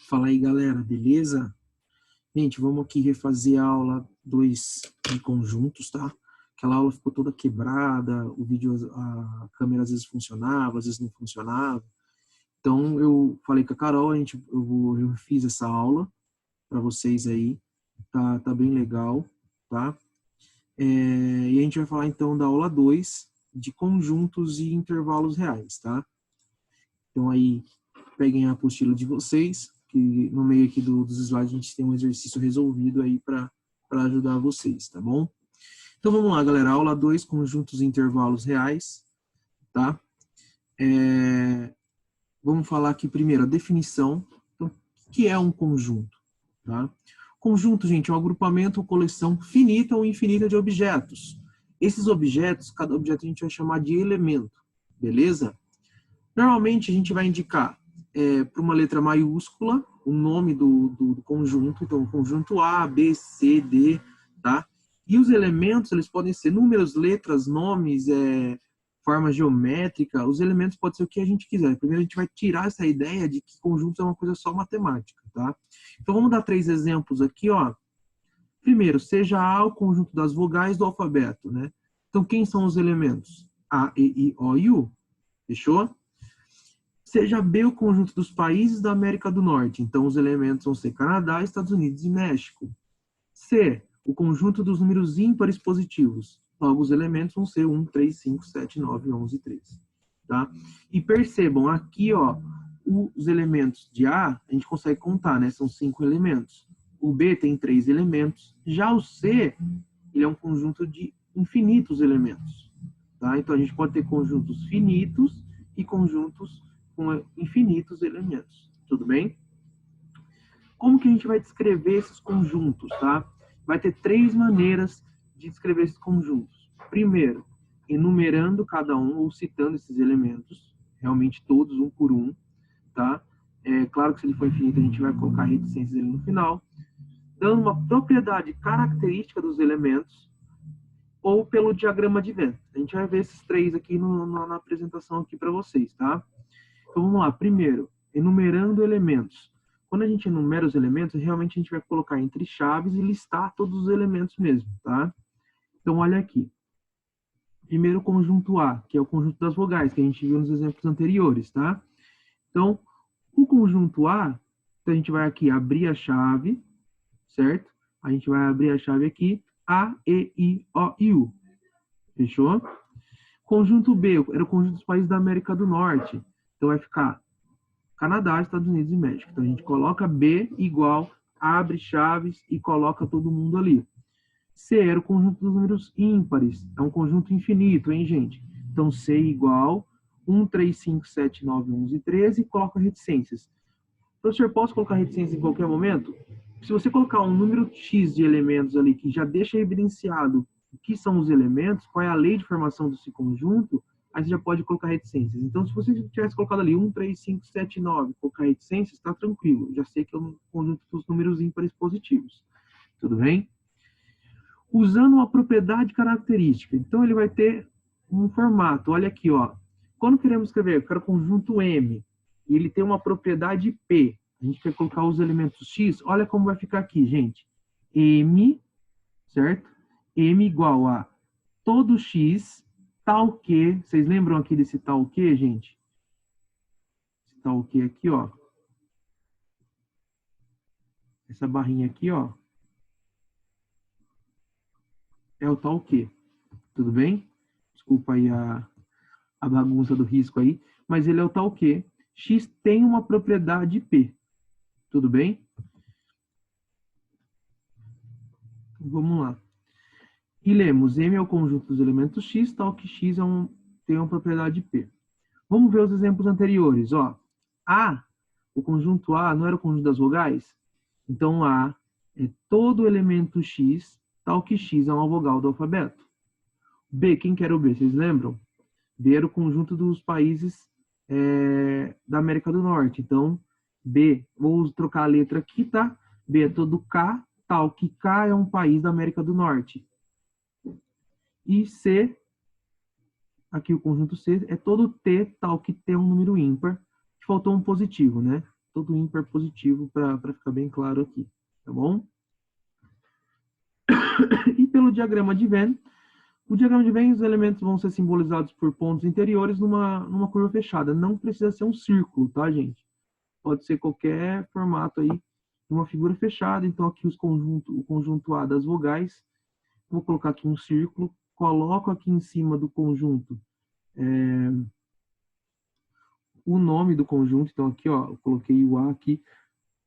Fala aí, galera, beleza? Gente, vamos aqui refazer a aula 2 de conjuntos, tá? Aquela aula ficou toda quebrada, o vídeo, a câmera às vezes funcionava, às vezes não funcionava. Então, eu falei com a Carol, eu fiz essa aula para vocês aí, tá bem legal, tá? E a gente vai falar então da aula 2 de conjuntos e intervalos reais, tá? Então aí, peguem a apostila de vocês, que no meio aqui dos slides a gente tem um exercício resolvido aí para ajudar vocês, tá bom? Então vamos lá, galera. Aula 2, conjuntos e intervalos reais, tá? Vamos falar aqui primeiro a definição. Então, o que é um conjunto? Tá? Conjunto, gente, é um agrupamento ou coleção finita ou infinita de objetos. Esses objetos, cada objeto a gente vai chamar de elemento, beleza? Normalmente a gente vai indicar para uma letra maiúscula o nome do conjunto, então conjunto A, B, C, D, tá? E os elementos, eles podem ser números, letras, nomes, forma geométrica, os elementos podem ser o que a gente quiser. Primeiro a gente vai tirar essa ideia de que conjunto é uma coisa só matemática, tá? Então vamos dar 3 exemplos aqui, ó. Primeiro, seja A o conjunto das vogais do alfabeto, né? Então quem são os elementos? A, E, I, O e U. Fechou? Seja B o conjunto dos países da América do Norte. Então, os elementos vão ser Canadá, Estados Unidos e México. C, o conjunto dos números ímpares positivos. Logo, os elementos vão ser 1, 3, 5, 7, 9, 11 e 13. Tá? E percebam, aqui, ó, os elementos de A, a gente consegue contar, né? São 5 elementos. O B tem 3 elementos. Já o C, ele é um conjunto de infinitos elementos. Tá? Então, a gente pode ter conjuntos finitos e conjuntos com infinitos elementos, tudo bem? Como que a gente vai descrever esses conjuntos, tá? Vai ter 3 maneiras de descrever esses conjuntos. Primeiro, enumerando cada um ou citando esses elementos, realmente todos, um por um, tá? É claro que se ele for infinito, a gente vai colocar reticências ali no final, dando uma propriedade característica dos elementos, ou pelo diagrama de Venn. A gente vai ver esses 3 aqui na apresentação aqui para vocês, tá? Então vamos lá, primeiro, enumerando elementos. Quando a gente enumera os elementos, realmente a gente vai colocar entre chaves e listar todos os elementos mesmo, tá? Então olha aqui. Primeiro conjunto A, que é o conjunto das vogais, que a gente viu nos exemplos anteriores, tá? Então, o conjunto A, então a gente vai aqui abrir a chave, certo? A gente vai abrir a chave aqui, A, E, I, O e U. Fechou? Conjunto B, era o conjunto dos países da América do Norte. Então vai ficar Canadá, Estados Unidos e México. Então a gente coloca B igual, abre chaves e coloca todo mundo ali. C era o conjunto dos números ímpares. É um conjunto infinito, hein, gente? Então C igual 1, 3, 5, 7, 9, 11 e 13 e coloca reticências. Professor, posso colocar reticências em qualquer momento? Se você colocar um número X de elementos ali que já deixa evidenciado o que são os elementos, qual é a lei de formação desse conjunto, aí você já pode colocar reticências. Então, se você tivesse colocado ali 1, 3, 5, 7, 9, colocar reticências, está tranquilo. Já sei que é um conjunto dos números ímpares positivos. Tudo bem? Usando uma propriedade característica. Então, ele vai ter um formato. Olha aqui, ó. Quando queremos escrever, eu quero conjunto M, e ele tem uma propriedade P. A gente quer colocar os elementos X. Olha como vai ficar aqui, gente. M, certo? M igual a todo X, tal que... Vocês lembram aqui desse tal que, gente? Esse tal que aqui, ó. Essa barrinha aqui, ó. É o tal que. Tudo bem? Desculpa aí a bagunça do risco aí. Mas ele é o tal que. X tem uma propriedade P. Tudo bem? Vamos lá. E lemos, M é o conjunto dos elementos X, tal que X tem uma propriedade P. Vamos ver os exemplos anteriores. Ó. A, o conjunto A não era o conjunto das vogais? Então, A é todo elemento X, tal que X é uma vogal do alfabeto. B, quem que era o B? Vocês lembram? B era o conjunto dos países da América do Norte. Então, B, vou trocar a letra aqui, tá? B é todo K, tal que K é um país da América do Norte. E C, aqui o conjunto C, é todo T, tal que T é um número ímpar. Faltou um positivo, né? todo ímpar positivo para ficar bem claro aqui, tá bom? E pelo diagrama de Venn, o diagrama de Venn, os elementos vão ser simbolizados por pontos interiores numa curva fechada. Não precisa ser um círculo, tá, gente? Pode ser qualquer formato aí, uma figura fechada. Então, aqui o conjunto A das vogais. Vou colocar aqui um círculo. Coloco aqui em cima do conjunto o nome do conjunto. Então, aqui, ó, eu coloquei o A aqui,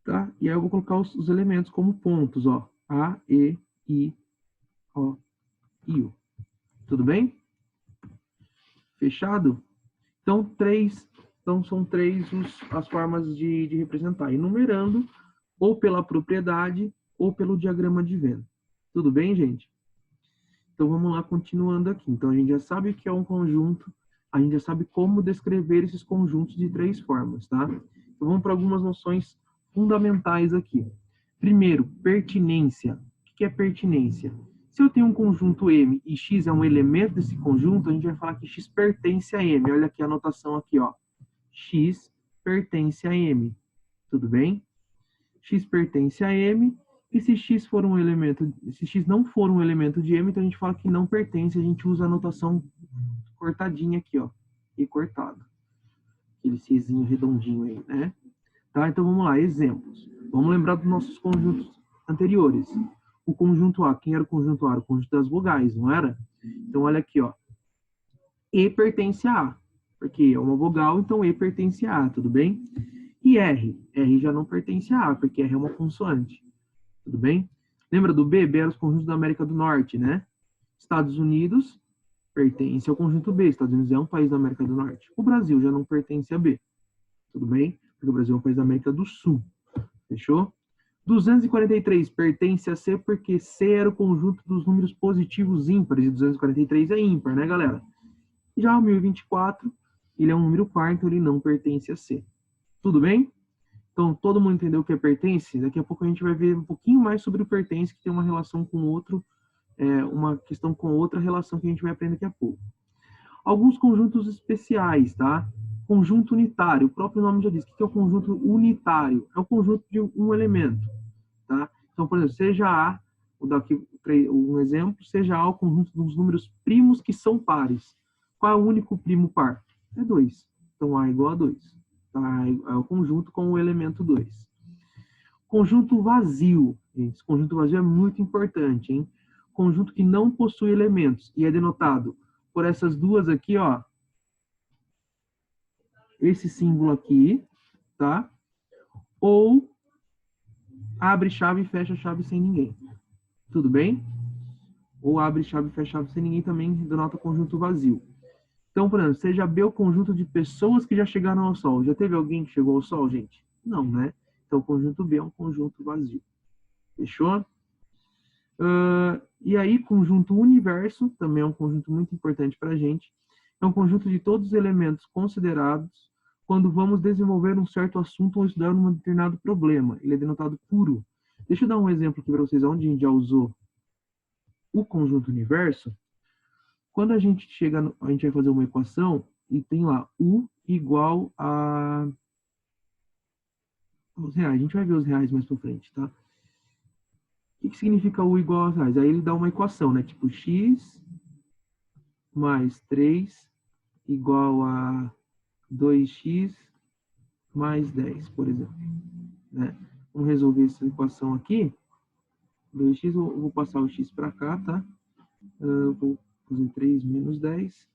tá? E aí eu vou colocar os elementos como pontos, ó. A, E, I, O, I, U. Tudo bem? Fechado? Então, são três as formas de representar. Enumerando, ou pela propriedade, ou pelo diagrama de Venn. Tudo bem, gente? Então, vamos lá, continuando aqui. Então, a gente já sabe o que é um conjunto, a gente já sabe como descrever esses conjuntos de três formas, tá? Então, vamos para algumas noções fundamentais aqui. Primeiro, pertinência. O que é pertinência? Se eu tenho um conjunto M e X é um elemento desse conjunto, a gente vai falar que X pertence a M. Olha aqui a anotação aqui, ó. X pertence a M. Tudo bem? X pertence a M. E se X for um elemento, se X não for um elemento de M, então a gente fala que não pertence, a gente usa a anotação cortadinha aqui, ó. E cortado. Aquele Czinho redondinho aí, né? Tá? Então vamos lá, exemplos. Vamos lembrar dos nossos conjuntos anteriores. O conjunto A, quem era o conjunto A? Era o conjunto das vogais, não era? Então olha aqui, ó. E pertence a A, porque é uma vogal, então E pertence a A, tudo bem? E R? R já não pertence a A, porque R é uma consoante. Tudo bem? Lembra do B? B era os conjuntos da América do Norte, né? Estados Unidos pertence ao conjunto B. Estados Unidos é um país da América do Norte. O Brasil já não pertence a B. Tudo bem? Porque o Brasil é um país da América do Sul. Fechou? 243 pertence a C porque C era o conjunto dos números positivos ímpares e 243 é ímpar, né, galera? Já o 1024, ele é um número par, então ele não pertence a C. Tudo bem? Então, todo mundo entendeu o que é pertence? Daqui a pouco a gente vai ver um pouquinho mais sobre o pertence, que tem uma relação com outro, uma questão com outra relação que a gente vai aprender daqui a pouco. Alguns conjuntos especiais, tá? Conjunto unitário, o próprio nome já diz. O que é o conjunto unitário? É o conjunto de um elemento, tá? Então, por exemplo, seja A, vou dar aqui um exemplo, seja A o conjunto dos números primos que são pares. Qual é o único primo par? É 2. Então, A é igual a 2. Tá? É o conjunto com o elemento 2. Conjunto vazio. Gente, esse conjunto vazio é muito importante, hein? Conjunto que não possui elementos e é denotado por essas duas aqui, ó. Esse símbolo aqui, tá? Ou abre chave e fecha chave sem ninguém. Tudo bem? Ou abre chave e fecha chave sem ninguém também denota conjunto vazio. Então, por exemplo, seja B o conjunto de pessoas que já chegaram ao Sol. Já teve alguém que chegou ao Sol, gente? Não, né? Então, o conjunto B é um conjunto vazio. Fechou? E aí, conjunto universo, também é um conjunto muito importante para a gente. É um conjunto de todos os elementos considerados quando vamos desenvolver um certo assunto ou estudar um determinado problema. Ele é denotado puro. Deixa eu dar um exemplo aqui para vocês, onde a gente já usou o conjunto universo. Quando a gente a gente vai fazer uma equação e tem lá U igual a os reais. A gente vai ver os reais mais para frente, tá? O que significa U igual aos reais? Aí ele dá uma equação, né? Tipo x mais 3 igual a 2x mais 10, por exemplo. Né? Vamos resolver essa equação aqui. 2x, eu vou passar o x para cá, tá? Eu vou fazer 3 menos 10.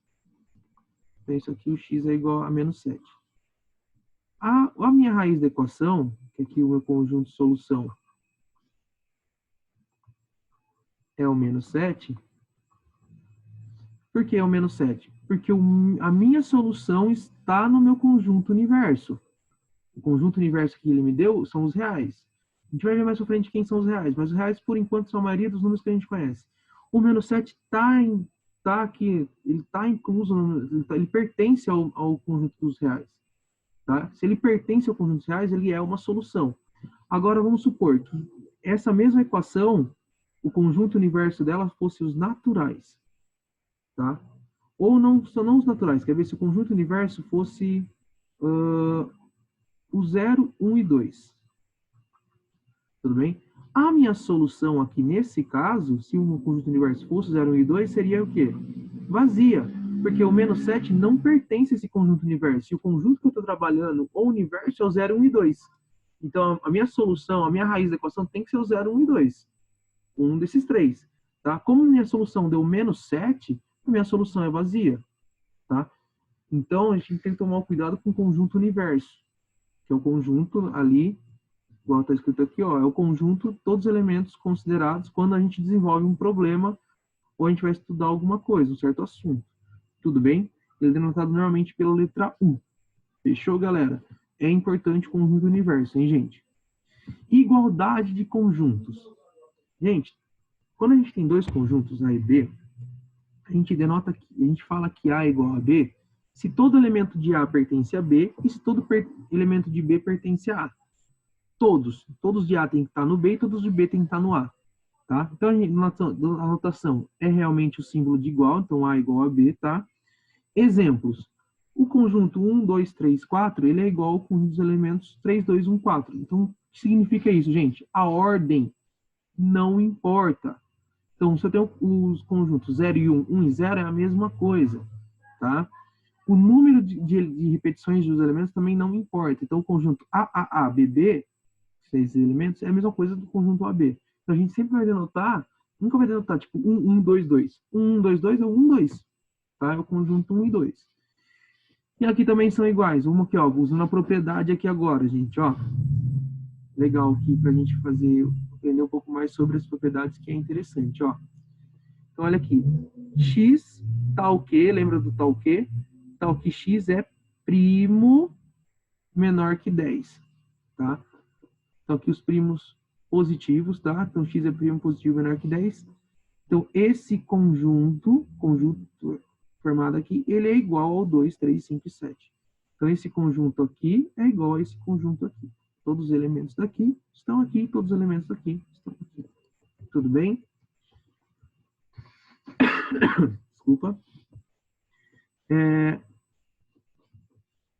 Penso aqui, o x é igual a menos 7. A minha raiz da equação, que aqui o meu conjunto de solução é o menos 7. Por que é o menos 7? Porque a minha solução está no meu conjunto universo. O conjunto universo que ele me deu são os reais. A gente vai ver mais pra frente quem são os reais, mas os reais, por enquanto, são a maioria dos números que a gente conhece. O menos 7 tá aqui, ele está incluso, ele pertence ao conjunto dos reais. Tá? Se ele pertence ao conjunto dos reais, ele é uma solução. Agora, vamos supor que essa mesma equação, o conjunto universo dela fosse os naturais. Tá? Ou não, só não os naturais. Quer ver se o conjunto universo fosse o 0, 1 e 2. Tudo bem? A minha solução aqui, nesse caso, se o conjunto universo fosse 0, 1 e 2, seria o quê? Vazia. Porque o menos 7 não pertence a esse conjunto universo. E o conjunto que eu estou trabalhando, o universo, é o 0, 1 e 2. Então, a minha solução, a minha raiz da equação tem que ser o 0, 1 e 2. Um desses três. Tá? Como minha solução deu menos 7, a minha solução é vazia. Tá? Então, a gente tem que tomar cuidado com o conjunto universo, que é o conjunto ali, igual está escrito aqui, ó, é o conjunto, todos os elementos considerados quando a gente desenvolve um problema ou a gente vai estudar alguma coisa, um certo assunto. Tudo bem? Ele é denotado normalmente pela letra U. Fechou, galera? É importante o conjunto universo, hein, gente? Igualdade de conjuntos. Gente, quando a gente tem dois conjuntos A e B, a gente denota que a gente fala que A é igual a B se todo elemento de A pertence a B e se todo elemento de B pertence a A. Todos de A tem que estar no B e todos de B tem que estar no A. Tá? Então, a notação é realmente o símbolo de igual, então A igual a B, tá? Exemplos. O conjunto 1, 2, 3, 4, ele é igual ao conjunto dos elementos 3, 2, 1, 4. Então, o que significa isso, gente? A ordem não importa. Então, se eu tenho os conjuntos 0 e 1, 1 e 0 é a mesma coisa, tá? O número de repetições dos elementos também não importa. Então, o conjunto AAA, BB, 6 elementos, é a mesma coisa do conjunto AB. Então, a gente sempre vai denotar, nunca vai denotar, tipo, 1, 1, 2, 2. 1, 1, 2, 2 é o 1, 2. Tá? É o conjunto 1 e 2. E aqui também são iguais. Vamos aqui, ó, usando a propriedade aqui agora, gente, ó. Legal aqui pra gente aprender um pouco mais sobre as propriedades, que é interessante, ó. Então, olha aqui. X tal que, lembra do tal que? Tal que X é primo menor que 10, tá? Então, aqui os primos positivos, tá? Então, X é primo positivo menor que 10. Então, esse conjunto formado aqui, ele é igual ao 2, 3, 5 e 7. Então, esse conjunto aqui é igual a esse conjunto aqui. Todos os elementos daqui estão aqui, todos os elementos daqui estão aqui. Tudo bem? Desculpa.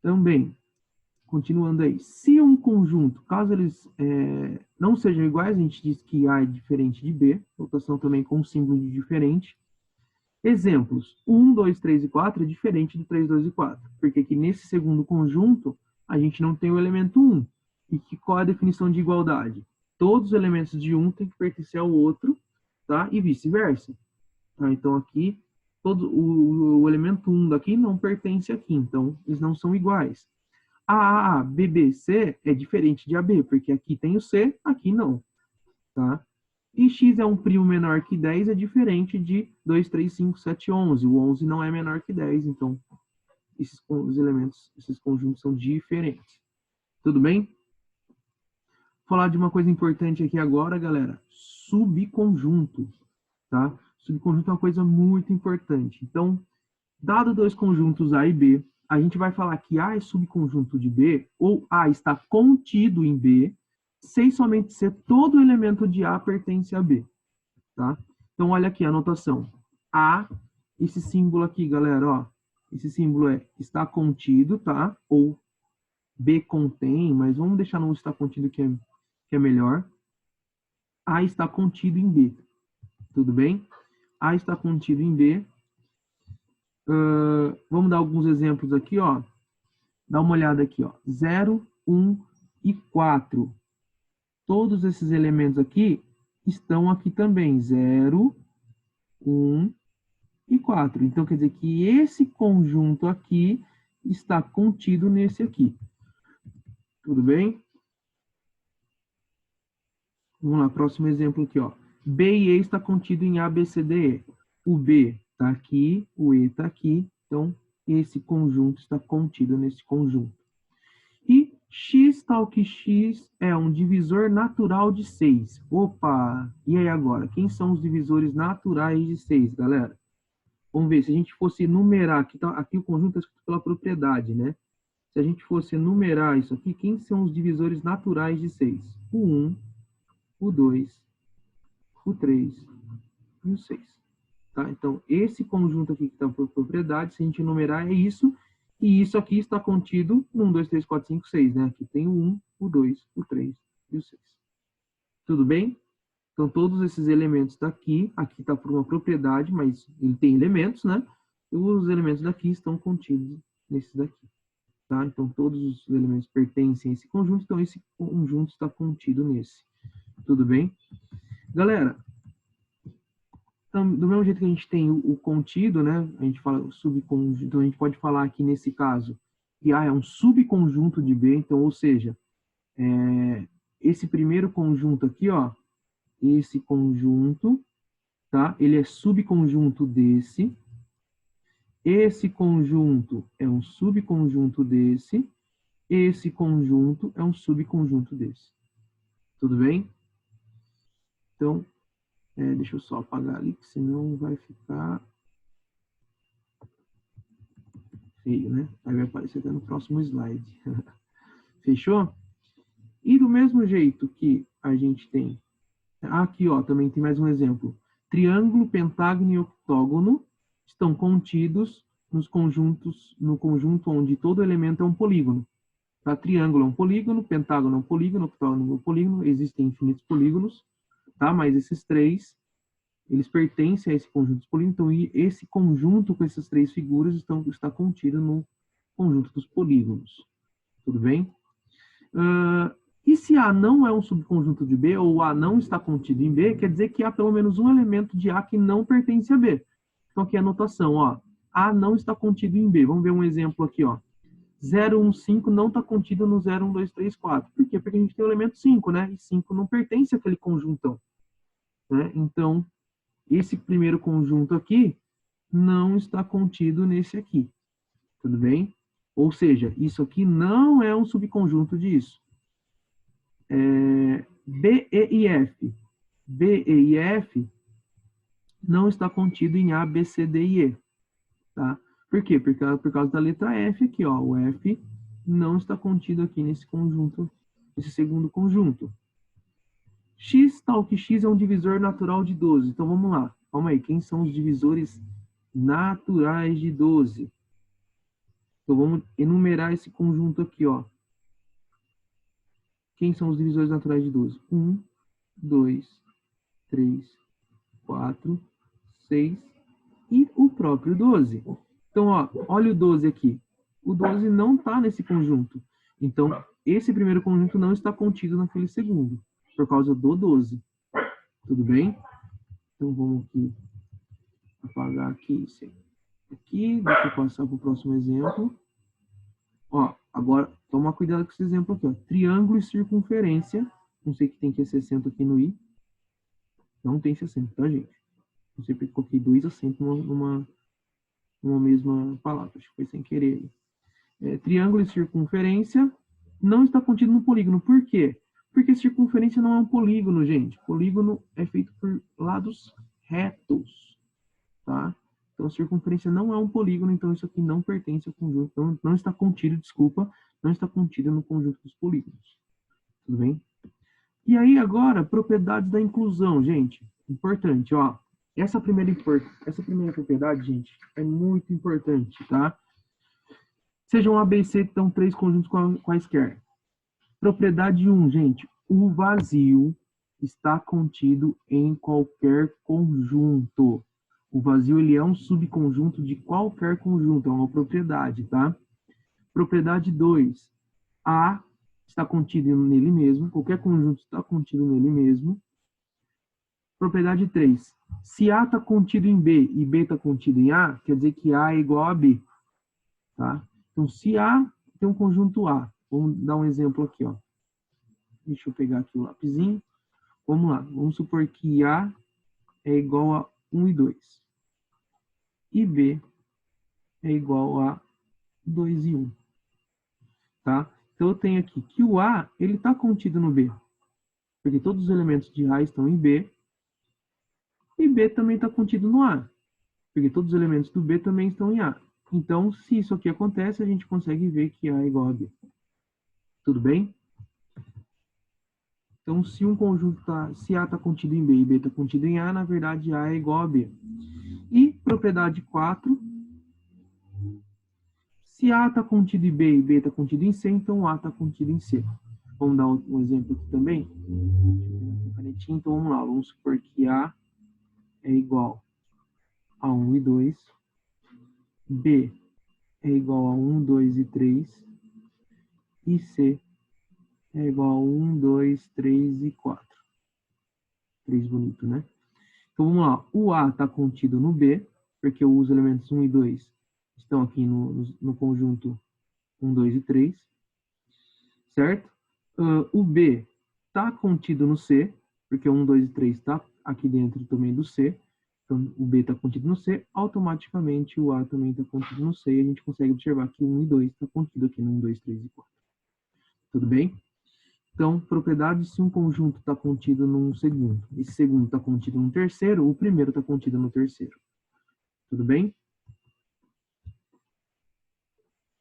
Também, continuando aí, se um conjunto, caso eles não sejam iguais, a gente diz que A é diferente de B, notação também com símbolo de diferente. Exemplos, 1, 2, 3 e 4 é diferente do 3, 2 e 4, porque aqui nesse segundo conjunto, a gente não tem o elemento 1. E qual é a definição de igualdade? Todos os elementos de um têm que pertencer ao outro, tá? E vice-versa. Tá? Então, aqui, o elemento 1 daqui não pertence aqui, então eles não são iguais. A, B, B, C é diferente de AB, porque aqui tem o C, aqui não. Tá? E X é um primo menor que 10, é diferente de 2, 3, 5, 7, 11. O 11 não é menor que 10, então os elementos, esses conjuntos são diferentes. Tudo bem? Vou falar de uma coisa importante aqui agora, galera. Subconjunto, tá? Subconjunto é uma coisa muito importante. Então, dado dois conjuntos A e B, a gente vai falar que A é subconjunto de B, ou A está contido em B, sem somente ser todo elemento de A pertence a B, tá? Então, olha aqui a anotação. A, esse símbolo aqui, galera, ó, esse símbolo está contido, tá? Ou B contém, mas vamos deixar no está contido que é melhor. A está contido em B, tudo bem? A está contido em B. Vamos dar alguns exemplos aqui, ó. Dá uma olhada aqui, ó. 0, 1 e 4. Todos esses elementos aqui estão aqui também. 0, 1 e 4. Então, quer dizer que esse conjunto aqui está contido nesse aqui. Tudo bem? Vamos lá, próximo exemplo aqui, ó. B e E está contido em A, B, C, D, E. O B está aqui, o E está aqui. Então, esse conjunto está contido nesse conjunto. E X tal que X é um divisor natural de 6. Opa! E aí agora? Quem são os divisores naturais de 6, galera? Vamos ver, se a gente fosse numerar, aqui o conjunto é escrito pela propriedade, né? Se a gente fosse numerar isso aqui, quem são os divisores naturais de 6? O 1, o 2, o 3 e o 6. Tá? Então, esse conjunto aqui que está por propriedade, se a gente numerar, é isso. E isso aqui está contido no 1, 2, 3, 4, 5, 6, né? Aqui tem o 1, o 2, o 3 e o 6. Tudo bem? Então, todos esses elementos daqui, aqui está por uma propriedade, mas ele tem elementos, né? E os elementos daqui estão contidos nesses daqui. Tá? Então, todos os elementos pertencem a esse conjunto, então esse conjunto está contido nesse. Tudo bem? Galera, do mesmo jeito que a gente tem o contido, né? A gente fala o subconjunto, então a gente pode falar aqui nesse caso que A é um subconjunto de B, então, ou seja, esse primeiro conjunto aqui, ó, esse conjunto, tá? Ele é subconjunto desse. Esse conjunto é um subconjunto desse. Esse conjunto é um subconjunto desse. Tudo bem? Então, deixa eu só apagar ali, que senão vai ficar feio, né? Aí vai aparecer até no próximo slide. Fechou? E do mesmo jeito que a gente tem... Aqui, ó, também tem mais um exemplo. Triângulo, pentágono e octógono estão contidos no conjunto onde todo elemento é um polígono. Tá? Triângulo é um polígono, pentágono é um polígono, octógono é um polígono, existem infinitos polígonos, tá? Mas esses três, eles pertencem a esse conjunto de polígonos, então esse conjunto com essas três figuras está contido no conjunto dos polígonos. Tudo bem? E se A não é um subconjunto de B, ou A não está contido em B, quer dizer que há pelo menos um elemento de A que não pertence a B. Então aqui é a notação, ó. A não está contido em B. Vamos ver um exemplo aqui, ó. 0, 1, 5 não está contido no 0, 1, 2, 3, 4. Por quê? Porque a gente tem o elemento 5, né? E 5 não pertence àquele conjuntão. Né? Então, esse primeiro conjunto aqui não está contido nesse aqui. Tudo bem? Ou seja, isso aqui não é um subconjunto disso. B, E e F. B, E e F não está contido em A, B, C, D e E. Tá? Por quê? Por causa da letra F aqui, ó. O F não está contido aqui nesse conjunto, nesse segundo conjunto. X, tal que X é um divisor natural de 12. Então, vamos lá. Calma aí. Quem são os divisores naturais de 12? Então, vamos enumerar esse conjunto aqui, ó. Quem são os divisores naturais de 12? 1, 2, 3, 4, 6 e o próprio 12. Então, ó, olha o 12 aqui. O 12 não está nesse conjunto. Então, esse primeiro conjunto não está contido naquele segundo, por causa do 12. Tudo bem? Então, vamos aqui apagar aqui isso aqui. Deixa eu passar para o próximo exemplo. Ó, agora, toma cuidado com esse exemplo aqui, ó. Triângulo e circunferência. Não sei que tem que ser acento aqui no I. Não tem esse acento, tá, gente? Não sei porque coloquei 2 acentos numa mesma palavra. Acho que foi sem querer. Triângulo e circunferência não está contido no polígono. Por quê? Porque circunferência não é um polígono, gente. Polígono é feito por lados retos, tá? Então, circunferência não é um polígono, então isso aqui não pertence ao conjunto, não está contido, desculpa, não está contido no conjunto dos polígonos. Tudo bem? E aí, agora, propriedades da inclusão, gente. Importante, ó. Essa primeira propriedade, gente, é muito importante, tá? Sejam A, B e C, então, 3 conjuntos quaisquer. Propriedade 1, gente. O vazio está contido em qualquer conjunto. O vazio, ele é um subconjunto de qualquer conjunto, é uma propriedade, tá? Propriedade 2. A está contido nele mesmo, qualquer conjunto está contido nele mesmo. Propriedade 3. Se A está contido em B e B está contido em A, quer dizer que A é igual a B, tá? Então, se A tem um conjunto A, vamos dar um exemplo aqui, ó. Deixa eu pegar aqui o lapisinho. Vamos lá, vamos supor que A é igual a 1 e 2. E B é igual a 2 e 1. Tá? Então, eu tenho aqui que o A, ele está contido no B. Porque todos os elementos de A estão em B. E B também está contido no A. Porque todos os elementos do B também estão em A. Então, se isso aqui acontece, a gente consegue ver que A é igual a B. Tudo bem? Então, se um conjunto se A está contido em B e B está contido em A, na verdade, A é igual a B. E propriedade 4. Se A está contido em B e B está contido em C, então A está contido em C. Vamos dar um exemplo aqui também? Deixa eu pegar aqui a canetinha. Então, vamos lá. Vamos supor que A é igual a 1 e 2. B é igual a 1, 2 e 3. E C é igual a 1, 2, 3 e 4. 3 bonito, né? Então, vamos lá. O A está contido no B, porque os elementos 1 e 2 estão aqui no conjunto 1, 2 e 3. Certo? O B está contido no C, porque 1, 2 e 3 está aqui dentro também do C. Então, o B está contido no C, automaticamente o A também está contido no C, e a gente consegue observar que 1 e 2 está contido aqui no 1, 2, 3 e 4. Tudo bem? Então, propriedade, se um conjunto está contido num segundo, esse segundo está contido no terceiro, o primeiro está contido no terceiro. Tudo bem?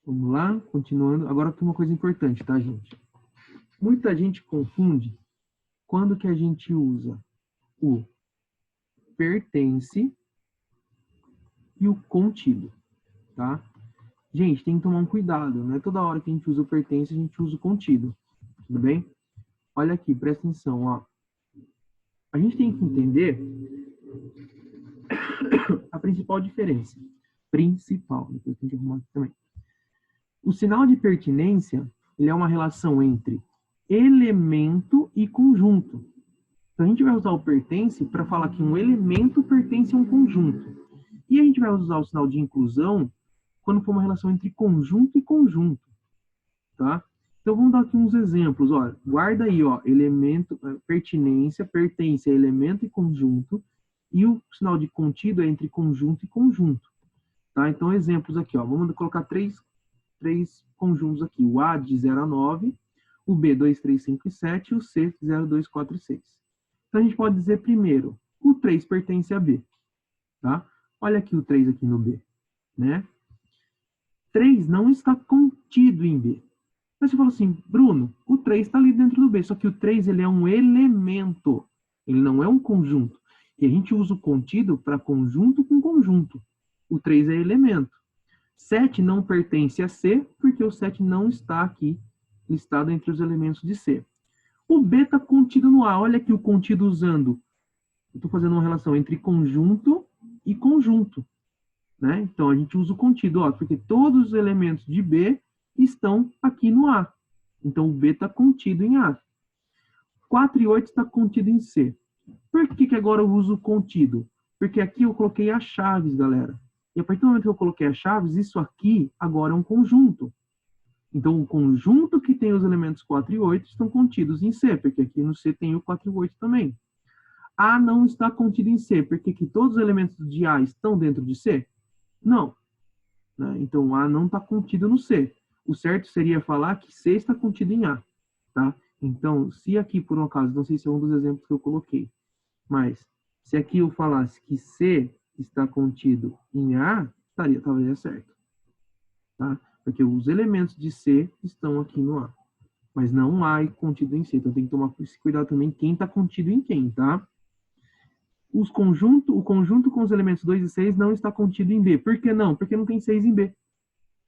Vamos lá, continuando. Agora tem uma coisa importante, tá, gente? Muita gente confunde quando que a gente usa o pertence e o contido, tá? Gente, tem que tomar um cuidado. Não é toda hora que a gente usa o pertence, a gente usa o contido. Tudo bem? Olha aqui, presta atenção, ó. A gente tem que entender a principal diferença. Depois tem que arrumar aqui também. O sinal de pertinência, ele é uma relação entre elemento e conjunto. Então, a gente vai usar o pertence para falar que um elemento pertence a um conjunto. E a gente vai usar o sinal de inclusão quando for uma relação entre conjunto e conjunto. Tá? Então, vamos dar aqui uns exemplos. Ó, guarda aí, ó, elemento, pertinência, pertence a elemento e conjunto. E o sinal de contido é entre conjunto e conjunto. Tá? Então, exemplos aqui. Ó, vamos colocar três conjuntos aqui. O A de 0 a 9, o B 2, 3, 5 e 7 e o C 0, 2, 4 e 6. Então, a gente pode dizer primeiro, o 3 pertence a B. Tá? Olha aqui o 3 aqui no B. Né? 3 não está contido em B. Mas você fala assim, Bruno, o 3 está ali dentro do B, só que o 3 ele é um elemento, ele não é um conjunto. E a gente usa o contido para conjunto com conjunto. O 3 é elemento. 7 não pertence a C, porque o 7 não está aqui listado entre os elementos de C. O B está contido no A. Olha aqui o contido usando. Eu estou fazendo uma relação entre conjunto e conjunto. Né? Então, a gente usa o contido, ó, porque todos os elementos de B estão aqui no A. Então, o B está contido em A. 4 e 8 está contido em C. Por que agora eu uso o contido? Porque aqui eu coloquei as chaves, galera. E a partir do momento que eu coloquei as chaves, isso aqui agora é um conjunto. Então, o conjunto que tem os elementos 4 e 8 estão contidos em C, porque aqui no C tem o 4 e 8 também. A não está contido em C, porque aqui todos os elementos de A estão dentro de C? Não. Né? Então, A não está contido no C. O certo seria falar que C está contido em A. Tá? Então, se aqui, por um acaso, não sei se é um dos exemplos que eu coloquei, mas se aqui eu falasse que C está contido em A, talvez certo. Tá? Porque os elementos de C estão aqui no A. Mas não A contido em C. Então tem que tomar esse cuidado também quem está contido em quem, tá? O conjunto com os elementos 2 e 6 não está contido em B. Por que não? Porque não tem 6 em B.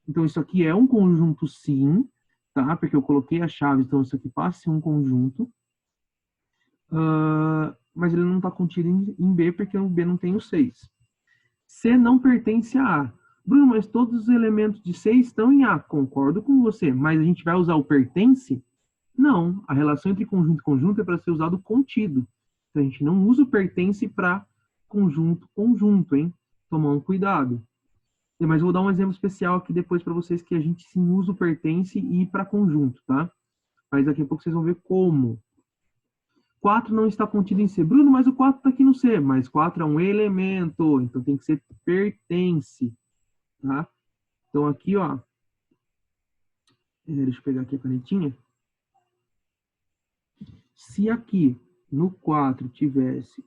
Então isso aqui é um conjunto sim, tá? Porque eu coloquei a chave, então isso aqui passa a ser um conjunto. Mas ele não está contido em B, porque o B não tem o 6. C não pertence a A. Bruno, mas todos os elementos de C estão em A. Concordo com você, mas a gente vai usar o pertence? Não. A relação entre conjunto e conjunto é para ser usado contido. Então, a gente não usa o pertence para conjunto, hein? Tomar um cuidado. Mas vou dar um exemplo especial aqui depois para vocês que a gente sim usa o pertence e para conjunto, tá? Mas daqui a pouco vocês vão ver como. 4 não está contido em C. Bruno, mas o 4 está aqui no C. Mas 4 é um elemento, então tem que ser pertence. Tá? Então aqui, ó. Deixa eu pegar aqui a canetinha. Se aqui no 4 tivesse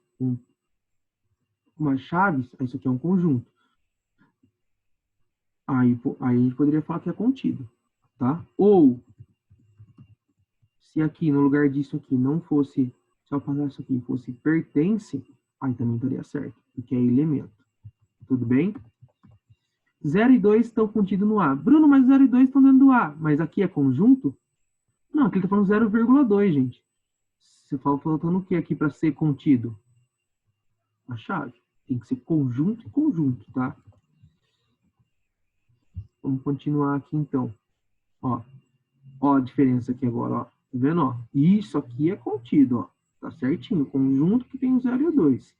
uma chave, isso aqui é um conjunto. Aí a gente poderia falar que é contido. Tá? Ou, se aqui no lugar disso aqui não fosse, se eu passar isso aqui fosse pertence, aí também estaria certo, porque é elemento. Tudo bem? 0 e 2 estão contidos no A. Bruno, mas 0 e 2 estão dentro do A. Mas aqui é conjunto? Não, aqui ele está falando 0,2, gente. Você fala faltando o que aqui para ser contido? A chave. Tem que ser conjunto e conjunto, tá? Vamos continuar aqui, então. Ó a diferença aqui agora, ó. Tá vendo, ó? Isso aqui é contido, ó. Tá certinho. O conjunto que tem o 0 e o 2.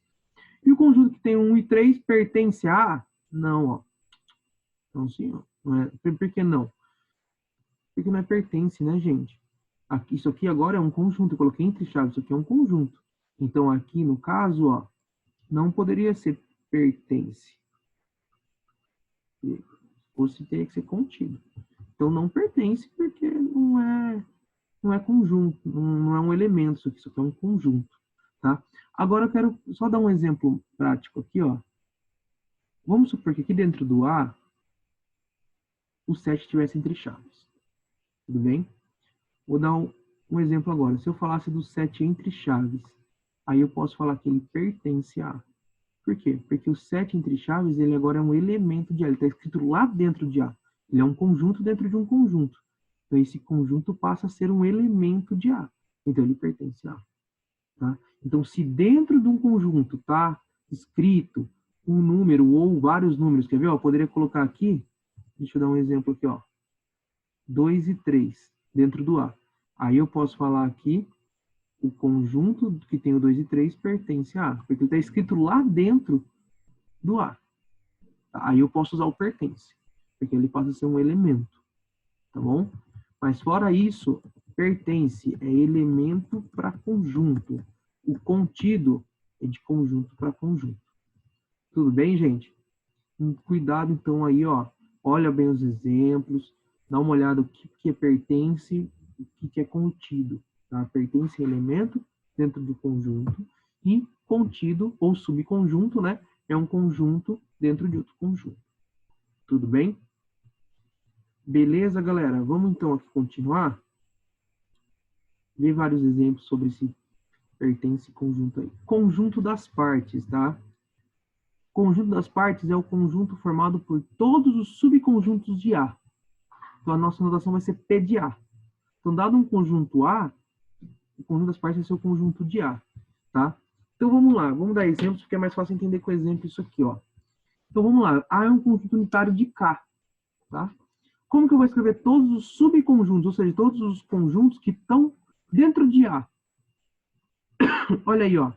E o conjunto que tem 1 e 3 pertence a A? Não, ó. Então, sim, ó. Não é... Por que não? Porque não é pertence, né, gente? Aqui, isso aqui agora é um conjunto. Eu coloquei entre chaves. Isso aqui é um conjunto. Então, aqui, no caso, ó, não poderia ser pertence. Ou se teria que ser contido. Então, não pertence porque não é conjunto, não é um elemento, isso aqui é um conjunto, tá? Agora eu quero só dar um exemplo prático aqui, ó. Vamos supor que aqui dentro do A, o 7 estivesse entre chaves. Tudo bem? Vou dar um exemplo agora. Se eu falasse do 7 entre chaves, aí eu posso falar que ele pertence a A. Por quê? Porque o 7 entre chaves, ele agora é um elemento de A. Ele está escrito lá dentro de A. Ele é um conjunto dentro de um conjunto. Então, esse conjunto passa a ser um elemento de A. Então, ele pertence a A. Tá? Então, se dentro de um conjunto está escrito um número ou vários números, quer ver? Ó, eu poderia colocar aqui, deixa eu dar um exemplo aqui, ó, 2 e 3 dentro do A. Aí eu posso falar aqui, o conjunto que tem o 2 e 3 pertence a A, porque ele está escrito lá dentro do A. Aí eu posso usar o pertence, porque ele passa a ser um elemento, tá bom? Mas fora isso, pertence é elemento para conjunto. O contido é de conjunto para conjunto. Tudo bem, gente? Cuidado, então, aí, ó. Olha bem os exemplos. Dá uma olhada o que é pertence, o que é contido. Tá? Pertence é elemento dentro do conjunto. E contido, ou subconjunto, né? É um conjunto dentro de outro conjunto. Tudo bem? Beleza, galera? Vamos, então, aqui continuar. Ver vários exemplos sobre esse pertence conjunto aí. Conjunto das partes, tá? Conjunto das partes é o conjunto formado por todos os subconjuntos de A. Então, a nossa notação vai ser P de A. Então, dado um conjunto A, o conjunto das partes vai ser o conjunto de A, tá? Então, vamos lá. Vamos dar exemplos, porque é mais fácil entender com exemplo isso aqui, ó. Então, vamos lá. A é um conjunto unitário de K, tá? Como que eu vou escrever todos os subconjuntos, ou seja, todos os conjuntos que estão dentro de A? Olha aí, ó.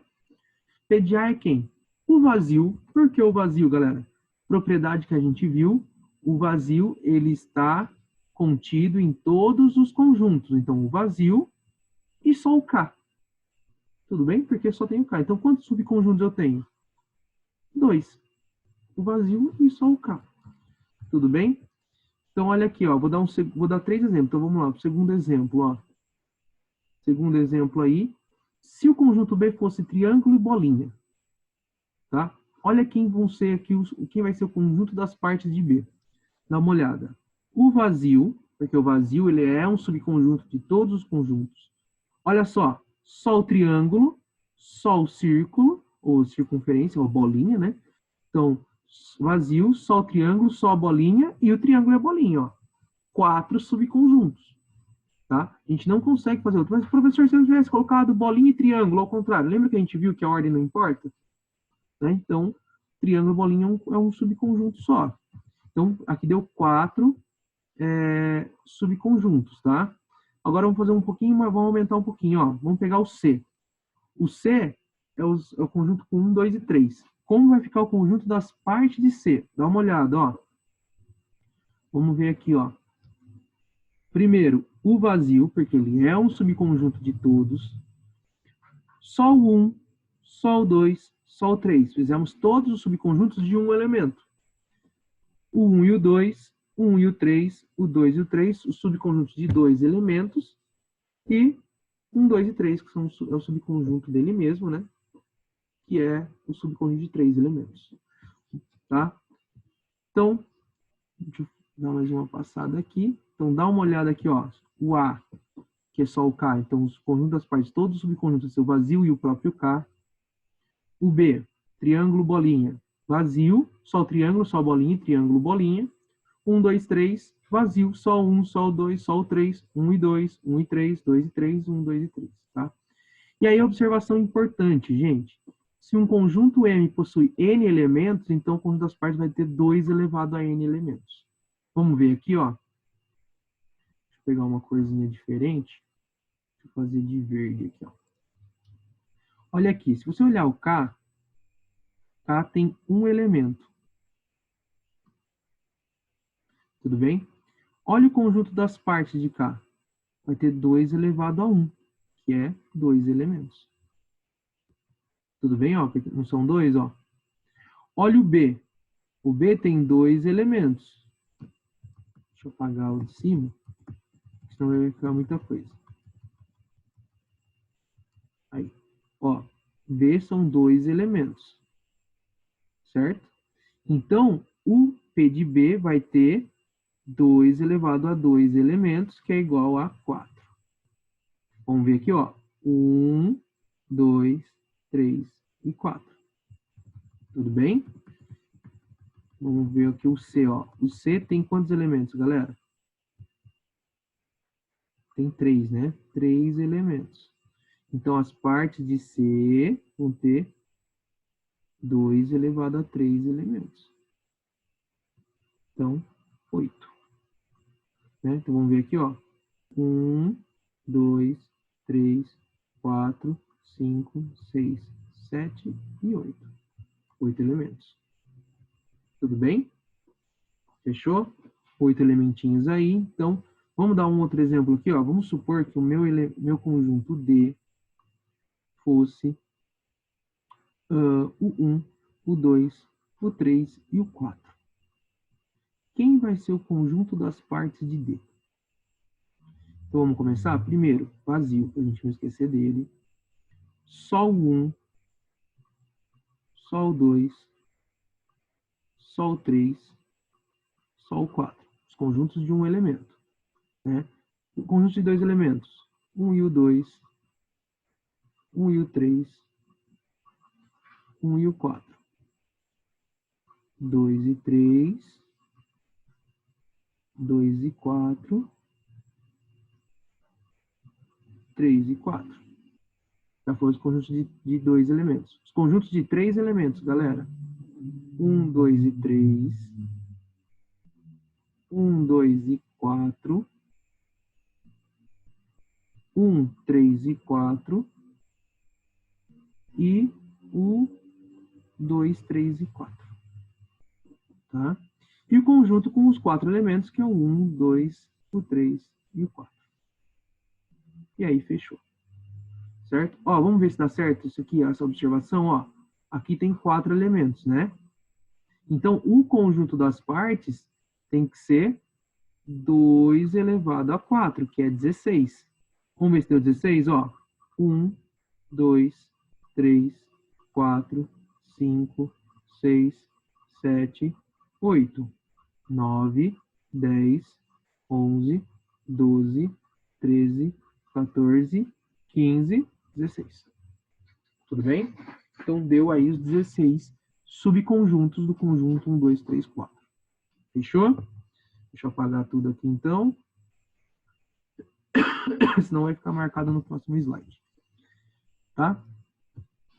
P de A é quem? O vazio. Por que o vazio, galera? Propriedade que a gente viu. O vazio, ele está contido em todos os conjuntos. Então, o vazio e só o K. Tudo bem? Porque só tem o K. Então, quantos subconjuntos eu tenho? 2. O vazio e só o K. Tudo bem? Então, olha aqui, ó. Vou dar 3 exemplos. Então, vamos lá. O segundo exemplo, ó. Segundo exemplo aí. Se o conjunto B fosse triângulo e bolinha, tá? Olha quem vão ser aqui, quem vai ser o conjunto das partes de B. Dá uma olhada. O vazio, porque o vazio ele é um subconjunto de todos os conjuntos. Olha só o triângulo, só o círculo, ou circunferência, ou bolinha, né? Então, vazio, só o triângulo, só a bolinha, e o triângulo é a bolinha, ó. 4 subconjuntos. Tá? A gente não consegue fazer outro. Mas, professor, se eu tivesse colocado bolinha e triângulo, ao contrário, lembra que a gente viu que a ordem não importa? Né? Então, triângulo e bolinha é um subconjunto só. Então, aqui deu 4 subconjuntos, tá? Agora vamos fazer um pouquinho, mas vamos aumentar um pouquinho, ó. Vamos pegar o C. O C é o conjunto com 1, 2 e 3. Como vai ficar o conjunto das partes de C? Dá uma olhada, ó. Vamos ver aqui, ó. Primeiro, o vazio, porque ele é um subconjunto de todos. Só o 1, só o 2, só o 3. Fizemos todos os subconjuntos de um elemento. O 1 e o 2, o 1 e o 3, o 2 e o 3, os subconjuntos de 2 elementos. E 1, 2 e 3, que é o subconjunto dele mesmo, né? Que é o subconjunto de 3 elementos. Tá? Então, deixa eu dar mais uma passada aqui. Então, dá uma olhada aqui, ó. O A, que é só o K. Então, os conjuntos das partes, todos os subconjuntos, seu vazio e o próprio K. O B, triângulo, bolinha. vazio, só o triângulo, só a bolinha, triângulo, bolinha. 1, 2, 3, vazio, só o 1, só o 2, só o 3, 1 e 2, 1 e 3, 2 e 3, 1, 2 e 3, tá? E aí, observação importante, gente. Se um conjunto M possui N elementos, então o conjunto das partes vai ter 2 elevado a N elementos. Vamos ver aqui, ó. Deixa eu pegar uma corzinha diferente. Deixa eu fazer de verde aqui, ó. Olha aqui, se você olhar o K tem um elemento. Tudo bem? Olha o conjunto das partes de K. Vai ter 2 elevado a 1, que é 2 elementos. Tudo bem? Ó, não são 2, ó. Olha o B. O B tem 2 elementos. Deixa eu apagar o de cima, senão vai ficar muita coisa. Aí, ó. B são 2 elementos. Certo? Então, o P de B vai ter 2 elevado a 2 elementos, que é igual a 4. Vamos ver aqui, ó. 1, 2, 3 e 4. Tudo bem? Vamos ver aqui o C, ó. O C tem quantos elementos, galera? Tem 3, né? 3 elementos. Então, as partes de C vão ter 2 elevado a 3 elementos. Então, 8. Né? Então, vamos ver aqui, ó. 1, 2, 3, 4, 5, 6, 7 e 8. 8 elementos. Tudo bem? Fechou? 8 elementinhos aí. Então, vamos dar um outro exemplo aqui, ó. Vamos supor que o meu conjunto D fosse o 1, o 2, o 3 e o 4. Quem vai ser o conjunto das partes de D? Então, vamos começar? Primeiro, vazio, para a gente não esquecer dele. Só o 1, só o 2, só o 3, só o 4. Os conjuntos de um elemento. Né? O conjunto de 2 elementos. 1 e o 2, 1 e o 3, 1 e o 4. 2 e 3, 2 e 4, 3 e 4. Já foi os conjuntos de 2 elementos. Os conjuntos de 3 elementos, galera. 1, 2 e 3. 1, 2 e 4. 1, 3 e 4. E o 2, 3 e 4. Tá? E o conjunto com os 4 elementos, que é o 1, 2, o 3 e o 4. E aí, fechou. Certo? Ó, vamos ver se dá certo isso aqui, essa observação, ó. Aqui tem 4 elementos, né? Então, o conjunto das partes tem que ser 2 elevado a 4, que é 16. Vamos ver se deu 16, ó. 1, 2, 3, 4, 5, 6, 7, 8, 9, 10, 11, 12, 13, 14, 15, 16. Tudo bem? Então, deu aí os 16 subconjuntos do conjunto 1, 2, 3, 4. Fechou? Deixa eu apagar tudo aqui, então. Senão vai ficar marcado no próximo slide. Tá?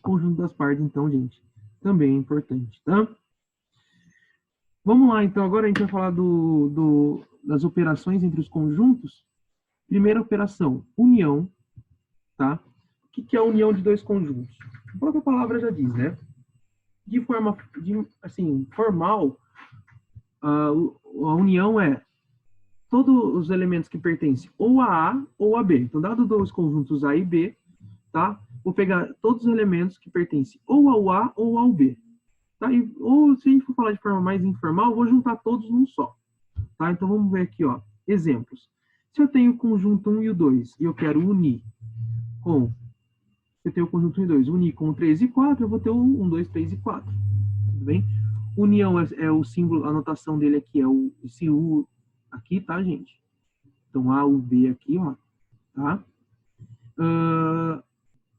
Conjunto das partes, então, gente, também é importante, tá? Vamos lá, então. Agora a gente vai falar das operações entre os conjuntos. Primeira operação, união, tá? O que é a união de dois conjuntos? A própria palavra já diz, né? De forma, assim, formal, a união é todos os elementos que pertencem ou a A ou a B. Então, dado dois conjuntos A e B, tá? Vou pegar todos os elementos que pertencem ou ao A ou ao B. Tá? Ou, se a gente for falar de forma mais informal, vou juntar todos num só. Tá? Então, vamos ver aqui, ó, exemplos. Se eu tenho o conjunto 1 e o 2 e eu quero unir com... Se eu tenho o conjunto 1 e 2, unir com o 3 e 4, eu vou ter o 1, 2, 3 e 4. Tudo bem? União é o símbolo, a notação dele aqui é esse U aqui, tá, gente? Então, A, U, B aqui, ó. Tá?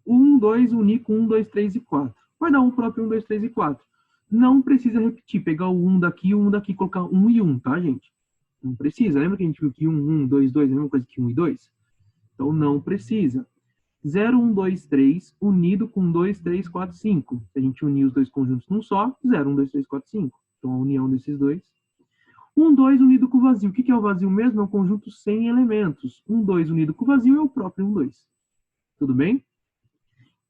1, 2, unir com 1, 2, 3 e 4. Vai dar o próprio 1, 2, 3 e 4. Não precisa repetir, pegar o 1 daqui e o 1 daqui, colocar 1 e 1, tá, gente? Não precisa. Lembra que a gente viu que 1, 1, 2, 2 é a mesma coisa que 1 e 2? Então, não precisa. 0, 1, 2, 3, unido com 2, 3, 4, 5. Se a gente unir os dois conjuntos num só, 0, 1, 2, 3, 4, 5. Então, a união desses dois. 1, 2 unido com o vazio. O que é o vazio mesmo? É um conjunto sem elementos. 1, 2 unido com o vazio é o próprio 1, 2. Tudo bem?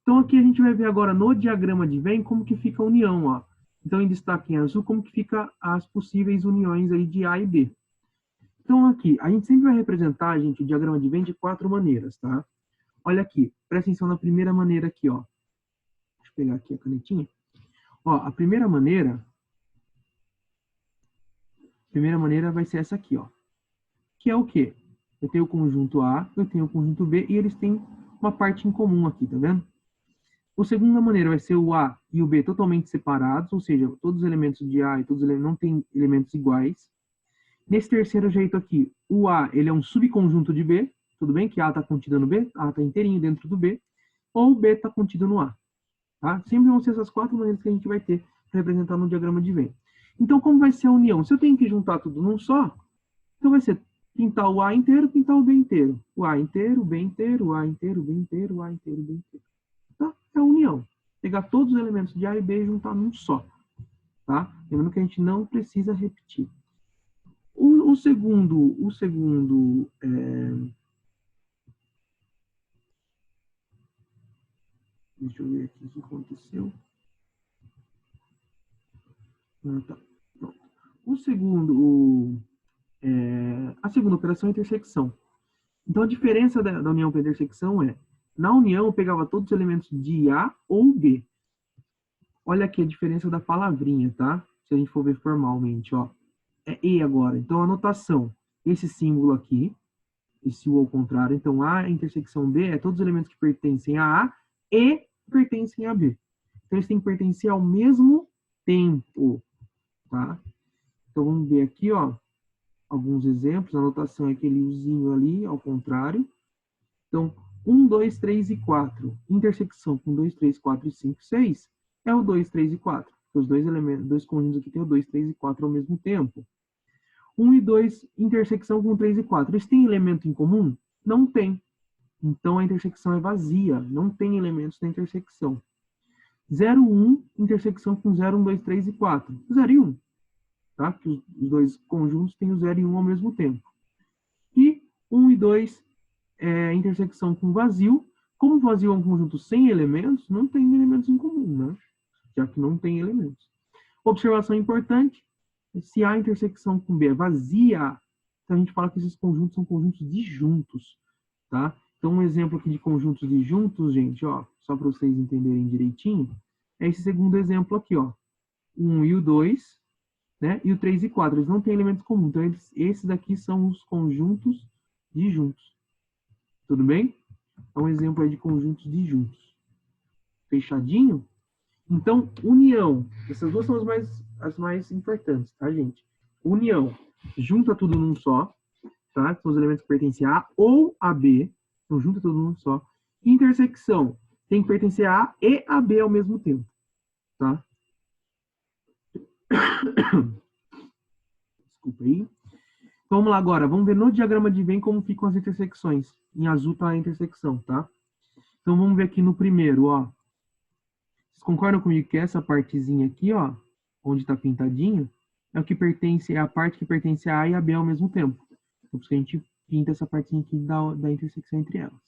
Então, aqui a gente vai ver agora no diagrama de Venn como que fica a união, ó. Então, em destaque em azul, como que fica as possíveis uniões aí de A e B. Então, aqui, a gente sempre vai representar, gente, o diagrama de Venn de 4 maneiras, tá? Olha aqui, presta atenção na primeira maneira aqui, ó. Deixa eu pegar aqui a canetinha. Ó, a primeira maneira vai ser essa aqui, ó. Que é o quê? Eu tenho o conjunto A, eu tenho o conjunto B, e eles têm uma parte em comum aqui, tá vendo? A segunda maneira vai ser o A e o B totalmente separados, ou seja, todos os elementos de A e todos os elementos não têm elementos iguais. Nesse terceiro jeito aqui, o A ele é um subconjunto de B, tudo bem? Que A está contido no B, A está inteirinho dentro do B, ou o B está contido no A. Tá? Sempre vão ser essas 4 maneiras que a gente vai ter para representar no diagrama de Venn. Então, como vai ser a união? Se eu tenho que juntar tudo num só, então vai ser pintar o A inteiro, pintar o B inteiro. O A inteiro, o B inteiro, o A inteiro, o B inteiro, o A inteiro, o B inteiro. Tá? É a união. Pegar todos os elementos de A e B e juntar num só. Tá? Lembrando que a gente não precisa repetir. O segundo deixa eu ver aqui o que aconteceu. Tá. Pronto. A segunda operação é intersecção. Então, a diferença da união para a intersecção é, na união, eu pegava todos os elementos de A ou B. Olha aqui a diferença da palavrinha, tá? Se a gente for ver formalmente, ó. É E agora. Então, a notação, esse símbolo aqui, esse U ao contrário. Então, A intersecção B é todos os elementos que pertencem a A e pertencem a B. Então, eles têm que pertencer ao mesmo tempo, tá? Então, vamos ver aqui, ó, alguns exemplos. A notação é aquele Uzinho ali, ao contrário. Então, 1, 2, 3 e 4. Intersecção com 2, 3, 4 e 5, 6 é o 2, 3 e 4. Os dois conjuntos aqui tem o 2, 3 e 4 ao mesmo tempo. 1 e 2, intersecção com 3 e 4. Eles têm elemento em comum? Não tem. Então, a intersecção é vazia. Não tem elementos na intersecção. 0, 1, intersecção com 0, 1, 2, 3 e 4. 0 e 1. Tá? Porque os dois conjuntos têm o 0 e 1 ao mesmo tempo. E 1 e 2, intersecção com vazio. Como o vazio é um conjunto sem elementos, não tem elementos em comum, né? Já que não tem elementos. Observação importante, se a intersecção com B é vazia, então a gente fala que esses conjuntos são conjuntos disjuntos, tá? Então, um exemplo aqui de conjuntos disjuntos, gente, ó, só para vocês entenderem direitinho, é esse segundo exemplo aqui, ó. 1 e o 2, né? E o 3 e 4, eles não têm elementos comuns. Então, esses daqui são os conjuntos disjuntos. Tudo bem? É um exemplo aí de conjuntos disjuntos. Fechadinho? Então, união. Essas duas são as mais importantes, tá, gente? União. Junta tudo num só, tá? São os elementos que pertencem a A ou a B. Então, junta tudo num só. Intersecção. Tem que pertencer a A e a B ao mesmo tempo, tá? Desculpa aí. Então, vamos lá agora. Vamos ver no diagrama de Venn como ficam as intersecções. Em azul tá a intersecção, tá? Então, vamos ver aqui no primeiro, ó. Vocês concordam comigo que essa partezinha aqui, ó, onde está pintadinho, é o que pertence, é a parte que pertence a A e a B ao mesmo tempo. Então, por isso que a gente pinta essa partezinha aqui da intersecção entre elas.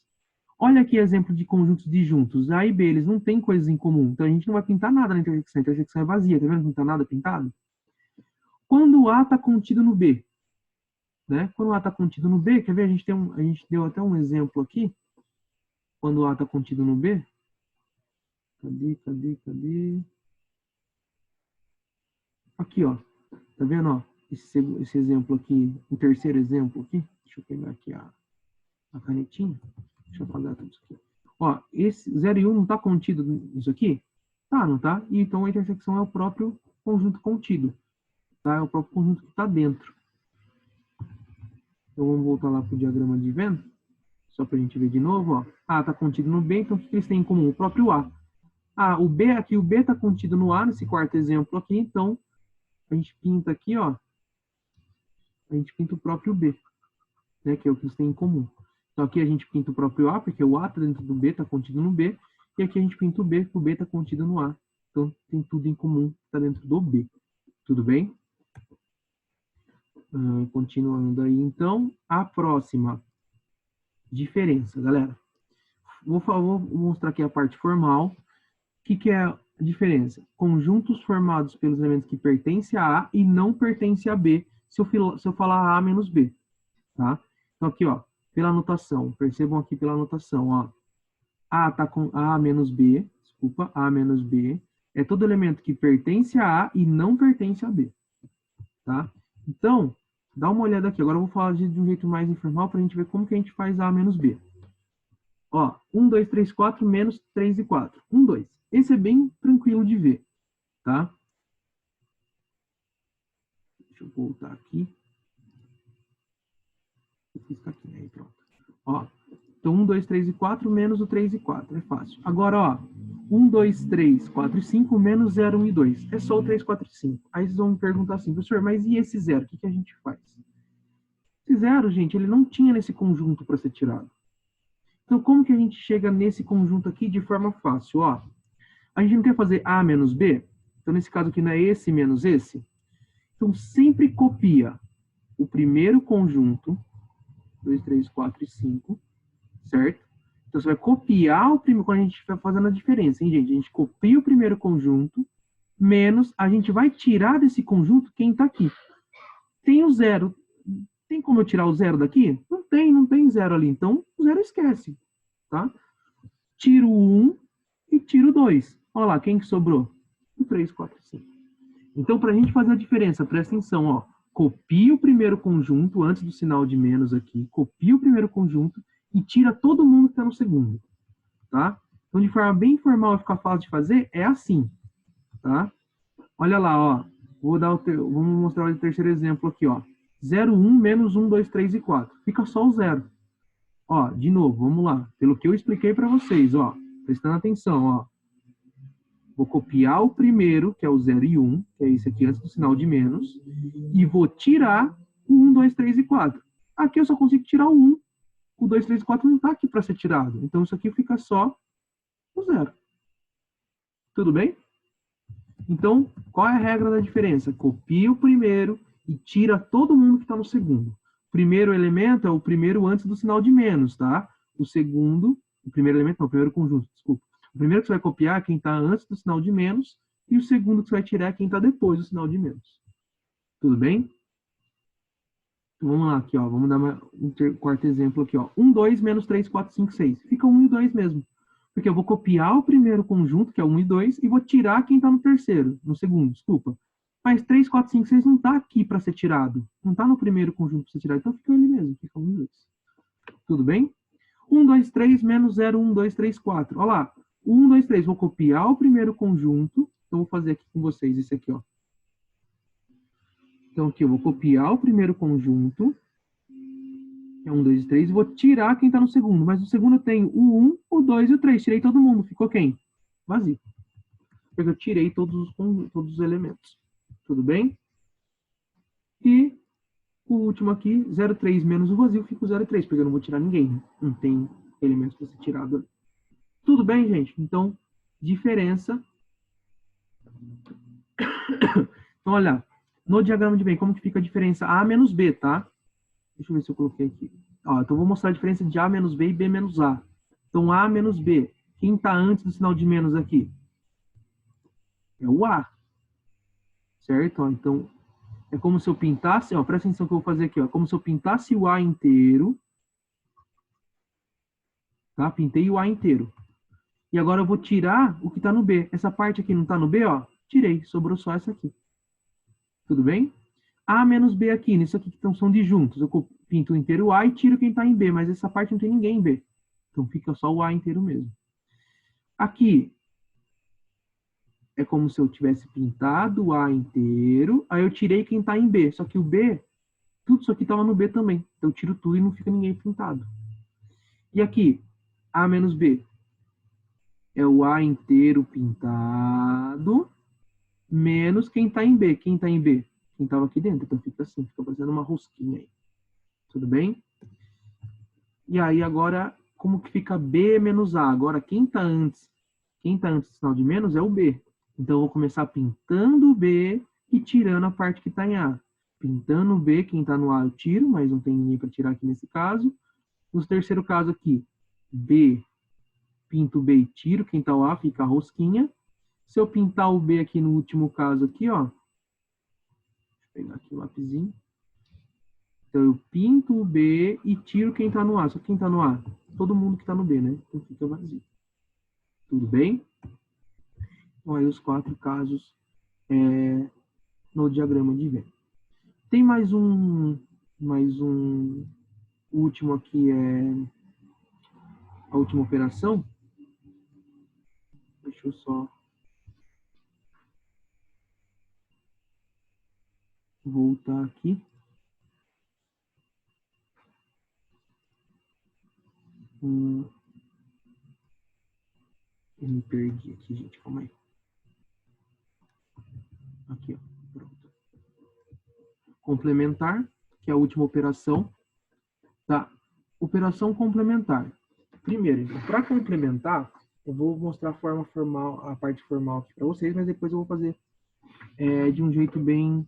Olha aqui exemplo de conjuntos disjuntos. A e B, eles não têm coisas em comum. Então, a gente não vai pintar nada na intersecção. A intersecção é vazia, tá vendo? Não está nada pintado. Quando o A está contido no B, né? Quando o A está contido no B, quer ver? A gente deu até um exemplo aqui. Quando o A está contido no B. Cadê? Aqui, ó. Tá vendo, ó? Esse exemplo aqui, o terceiro exemplo aqui. Deixa eu pegar aqui a canetinha. Deixa eu apagar tudo isso aqui. Ó, esse 0 e 1 não está contido nisso aqui? Tá, não tá? E então a intersecção é o próprio conjunto contido. Tá? É o próprio conjunto que está dentro. Então vamos voltar lá para o diagrama de Venn. Só para a gente ver de novo, ó. A está contido no B, então o que eles têm em comum? O próprio A. Ah, o B aqui, o B está contido no A, nesse quarto exemplo aqui, então a gente pinta aqui, ó, a gente pinta o próprio B, né, que é o que eles têm em comum. Então aqui a gente pinta o próprio A, porque o A está dentro do B, está contido no B, e aqui a gente pinta o B, porque o B está contido no A. Então tem tudo em comum, está dentro do B. Tudo bem? Continuando aí, então, a próxima diferença, galera. Vou mostrar aqui a parte formal. O que é a diferença? Conjuntos formados pelos elementos que pertencem a A e não pertencem a B, se eu falar A menos B, tá? Então aqui, ó, pela anotação, percebam aqui pela anotação, ó, A tá com A menos B, desculpa, A menos B, é todo elemento que pertence a A e não pertence a B, tá? Então, dá uma olhada aqui, agora eu vou falar de um jeito mais informal para a gente ver como que a gente faz A menos B. Ó, 1, 2, 3, 4, menos 3 e 4. 1, 2. Esse é bem tranquilo de ver, tá? Deixa eu voltar aqui. Eu fiz aqui, né? Pronto. Ó, então 1, 2, 3 e 4, menos o 3 e 4. É fácil. Agora, ó, 1, 2, 3, 4 e 5, menos 0, 1 e 2. É só o 3, 4 e 5. Aí vocês vão me perguntar assim, professor, mas e esse 0? O que a gente faz? Esse 0, gente, ele não tinha nesse conjunto para ser tirado. Então, como que a gente chega nesse conjunto aqui de forma fácil? Ó, a gente não quer fazer A menos B? Então, nesse caso aqui, não é esse menos esse? Então, sempre copia o primeiro conjunto, 2, 3, 4 e 5, certo? Então, você vai copiar o primeiro, quando a gente vai fazendo a diferença, hein, gente? A gente copia o primeiro conjunto, menos, a gente vai tirar desse conjunto quem está aqui. Tem o zero. Tem como eu tirar o zero daqui? Não tem zero ali. Então, o zero esquece, tá? Tiro o 1 e tiro o 2. Olha lá, quem que sobrou? O 3, 4 e 5. Então, para a gente fazer a diferença, presta atenção, ó. Copia o primeiro conjunto antes do sinal de menos aqui, copia o primeiro conjunto e tira todo mundo que está no segundo, tá? Então, de forma bem informal e ficar fácil de fazer, é assim, tá? Olha lá, ó. Vamos mostrar o terceiro exemplo aqui, ó. 0, 1, menos 1, 2, 3 e 4. Fica só o zero. Ó, de novo, vamos lá. Pelo que eu expliquei para vocês, ó. Prestando atenção, ó. Vou copiar o primeiro, que é o 0 e 1, que é esse aqui antes do sinal de menos, e vou tirar o 1, 2, 3 e 4. Aqui eu só consigo tirar o 1. O 2, 3 e 4 não está aqui para ser tirado. Então, isso aqui fica só o 0. Tudo bem? Então, qual é a regra da diferença? Copia o primeiro e tira todo mundo que está no segundo. O primeiro elemento é o primeiro antes do sinal de menos, tá? O segundo, o primeiro elemento não, o primeiro conjunto, desculpa. O primeiro que você vai copiar é quem está antes do sinal de menos e o segundo que você vai tirar é quem está depois do sinal de menos. Tudo bem? Então, vamos lá aqui, ó. Vamos dar um quarto exemplo aqui, ó. 1, 2, menos 3, 4, 5, 6. Fica 1 e 2 mesmo. Porque eu vou copiar o primeiro conjunto, que é 1 e 2, e vou tirar quem está no terceiro, no segundo, desculpa. Mas 3, 4, 5, 6 não está aqui para ser tirado. Não está no primeiro conjunto para ser tirado. Então fica ali mesmo, fica 1 e 2. Tudo bem? 1, 2, 3, menos 0, 1, 2, 3, 4. Olha lá. 1, 2, 3. Vou copiar o primeiro conjunto. Então vou fazer aqui com vocês esse aqui, ó. Então aqui eu vou copiar o primeiro conjunto. É 1, 2 e 3. E vou tirar quem está no segundo. Mas no segundo eu tenho o 1, o 2 e o 3. Tirei todo mundo. Ficou quem? Vazio. Porque eu tirei todos os elementos. Tudo bem? E o último aqui, 0,3 menos o vazio, fica o 0,3, porque eu não vou tirar ninguém. Né? Não tem elementos para ser tirado ali. Tudo bem, gente? Então, diferença. Então, olha, no diagrama de bem, como que fica a diferença A menos B, tá? Deixa eu ver se eu coloquei aqui. Ó, então, vou mostrar a diferença de A menos B e B menos A. Então, A menos B. Quem está antes do sinal de menos aqui? É o A. Certo? Ó, então, é como se eu pintasse, ó, presta atenção que eu vou fazer aqui, ó, como se eu pintasse o A inteiro, tá? Pintei o A inteiro. E agora eu vou tirar o que está no B. Essa parte aqui não está no B, ó, tirei, sobrou só essa aqui. Tudo bem? A menos B aqui, nisso aqui que são disjuntos. Eu pinto o inteiro A e tiro quem está em B, mas essa parte não tem ninguém em B. Então fica só o A inteiro mesmo. Aqui, é como se eu tivesse pintado o A inteiro, aí eu tirei quem está em B. Só que o B, tudo isso aqui estava no B também. Então eu tiro tudo e não fica ninguém pintado. E aqui, A menos B. é o A inteiro pintado, menos quem está em B. Quem está em B? Quem estava aqui dentro. Então fica assim, fica fazendo uma rosquinha aí. Tudo bem? E aí agora, como que fica B menos A? Agora quem está antes do sinal de menos é o B. Então eu vou começar pintando o B e tirando a parte que está em A. Pintando o B, quem está no A eu tiro, mas não tem ninguém para tirar aqui nesse caso. No terceiro caso aqui, B, pinto o B e tiro, quem está o A fica a rosquinha. Se eu pintar o B aqui no último caso aqui, ó, deixa eu pegar aqui o lapisinho. Então eu pinto o B e tiro quem está no A. Só quem está no A? Todo mundo que está no B, né? Então fica vazio. Tudo bem? Então aí os 4 casos no diagrama de Venn. Tem mais um último aqui, a última operação. Deixa eu só voltar aqui. Eu me perdi aqui, gente. Calma aí. Aqui, ó. Pronto. Complementar, que é a última operação. Tá? Operação complementar. Primeiro, então, para complementar, eu vou mostrar a forma formal, a parte formal aqui para vocês, mas depois eu vou fazer de um jeito bem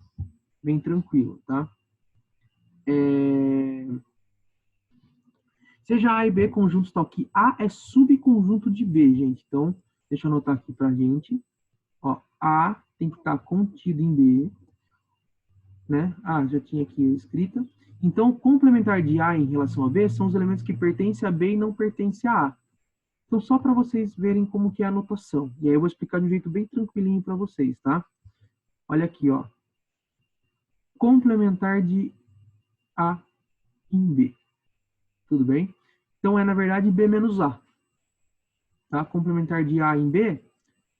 tranquilo, tá? Seja A e B conjuntos tal que A é subconjunto de B, gente. Então, deixa eu anotar aqui pra gente. Ó, A tem que estar contido em B, né? Ah, já tinha aqui a escrita. Então, o complementar de A em relação a B são os elementos que pertencem a B e não pertencem a A. Então, só para vocês verem como que é a anotação. E aí eu vou explicar de um jeito bem tranquilinho para vocês, tá? Olha aqui, ó. Complementar de A em B. Tudo bem? Então, é, na verdade, B menos A. Tá? Complementar de A em B.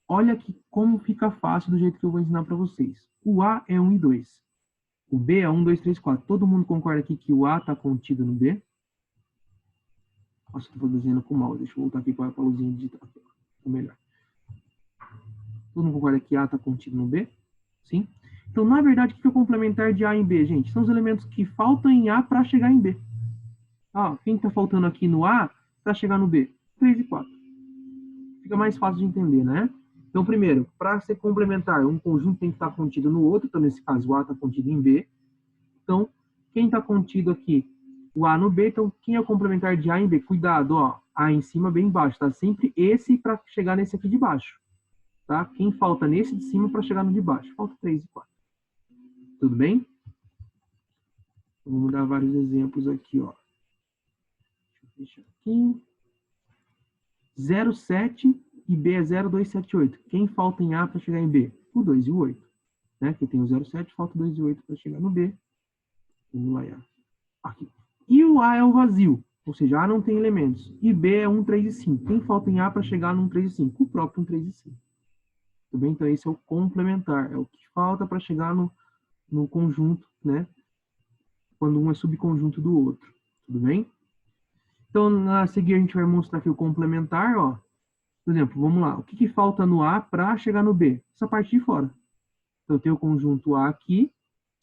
Olha aqui como fica fácil do jeito que eu vou ensinar para vocês. O A é 1 e 2. O B é 1, 2, 3, 4. Todo mundo concorda aqui que o A está contido no B? Nossa, estou desenhando com o mouse. Deixa eu voltar aqui para a luzinha digital. Ficou melhor. Todo mundo concorda que A está contido no B? Sim? Então, na verdade, o que é o complementar de A em B, gente? São os elementos que faltam em A para chegar em B. Ah, quem está faltando aqui no A para chegar no B? 3 e 4. Fica mais fácil de entender, né? Então, primeiro, para ser complementar, um conjunto tem que estar contido no outro. Então, nesse caso, o A está contido em B. Então, quem está contido aqui? O A no B. Então, quem é o complementar de A em B? Cuidado, ó. A em cima, B embaixo. Tá sempre esse para chegar nesse aqui de baixo. Tá? Quem falta nesse de cima para chegar no de baixo? Falta 3 e 4. Tudo bem? Vamos dar vários exemplos aqui, ó. Deixa eu fechar aqui. 0,7 e B é 0,278. Quem falta em A para chegar em B? O 2 e o 8. Né? Aqui tem o 0,7, falta o 2 e o 8 para chegar no B. Vamos lá. Aqui. E o A é o vazio, ou seja, A não tem elementos. E B é 1, 3 e 5. Quem falta em A para chegar no 1, 3 e 5? O próprio 1, 3 e 5. Tudo bem? Então, esse é o complementar. É o que falta para chegar no conjunto, né? Quando um é subconjunto do outro. Tudo bem? Então, a seguir, a gente vai mostrar aqui o complementar, ó. Por exemplo, vamos lá. O que falta no A para chegar no B? Essa parte de fora. Então, eu tenho o conjunto A aqui,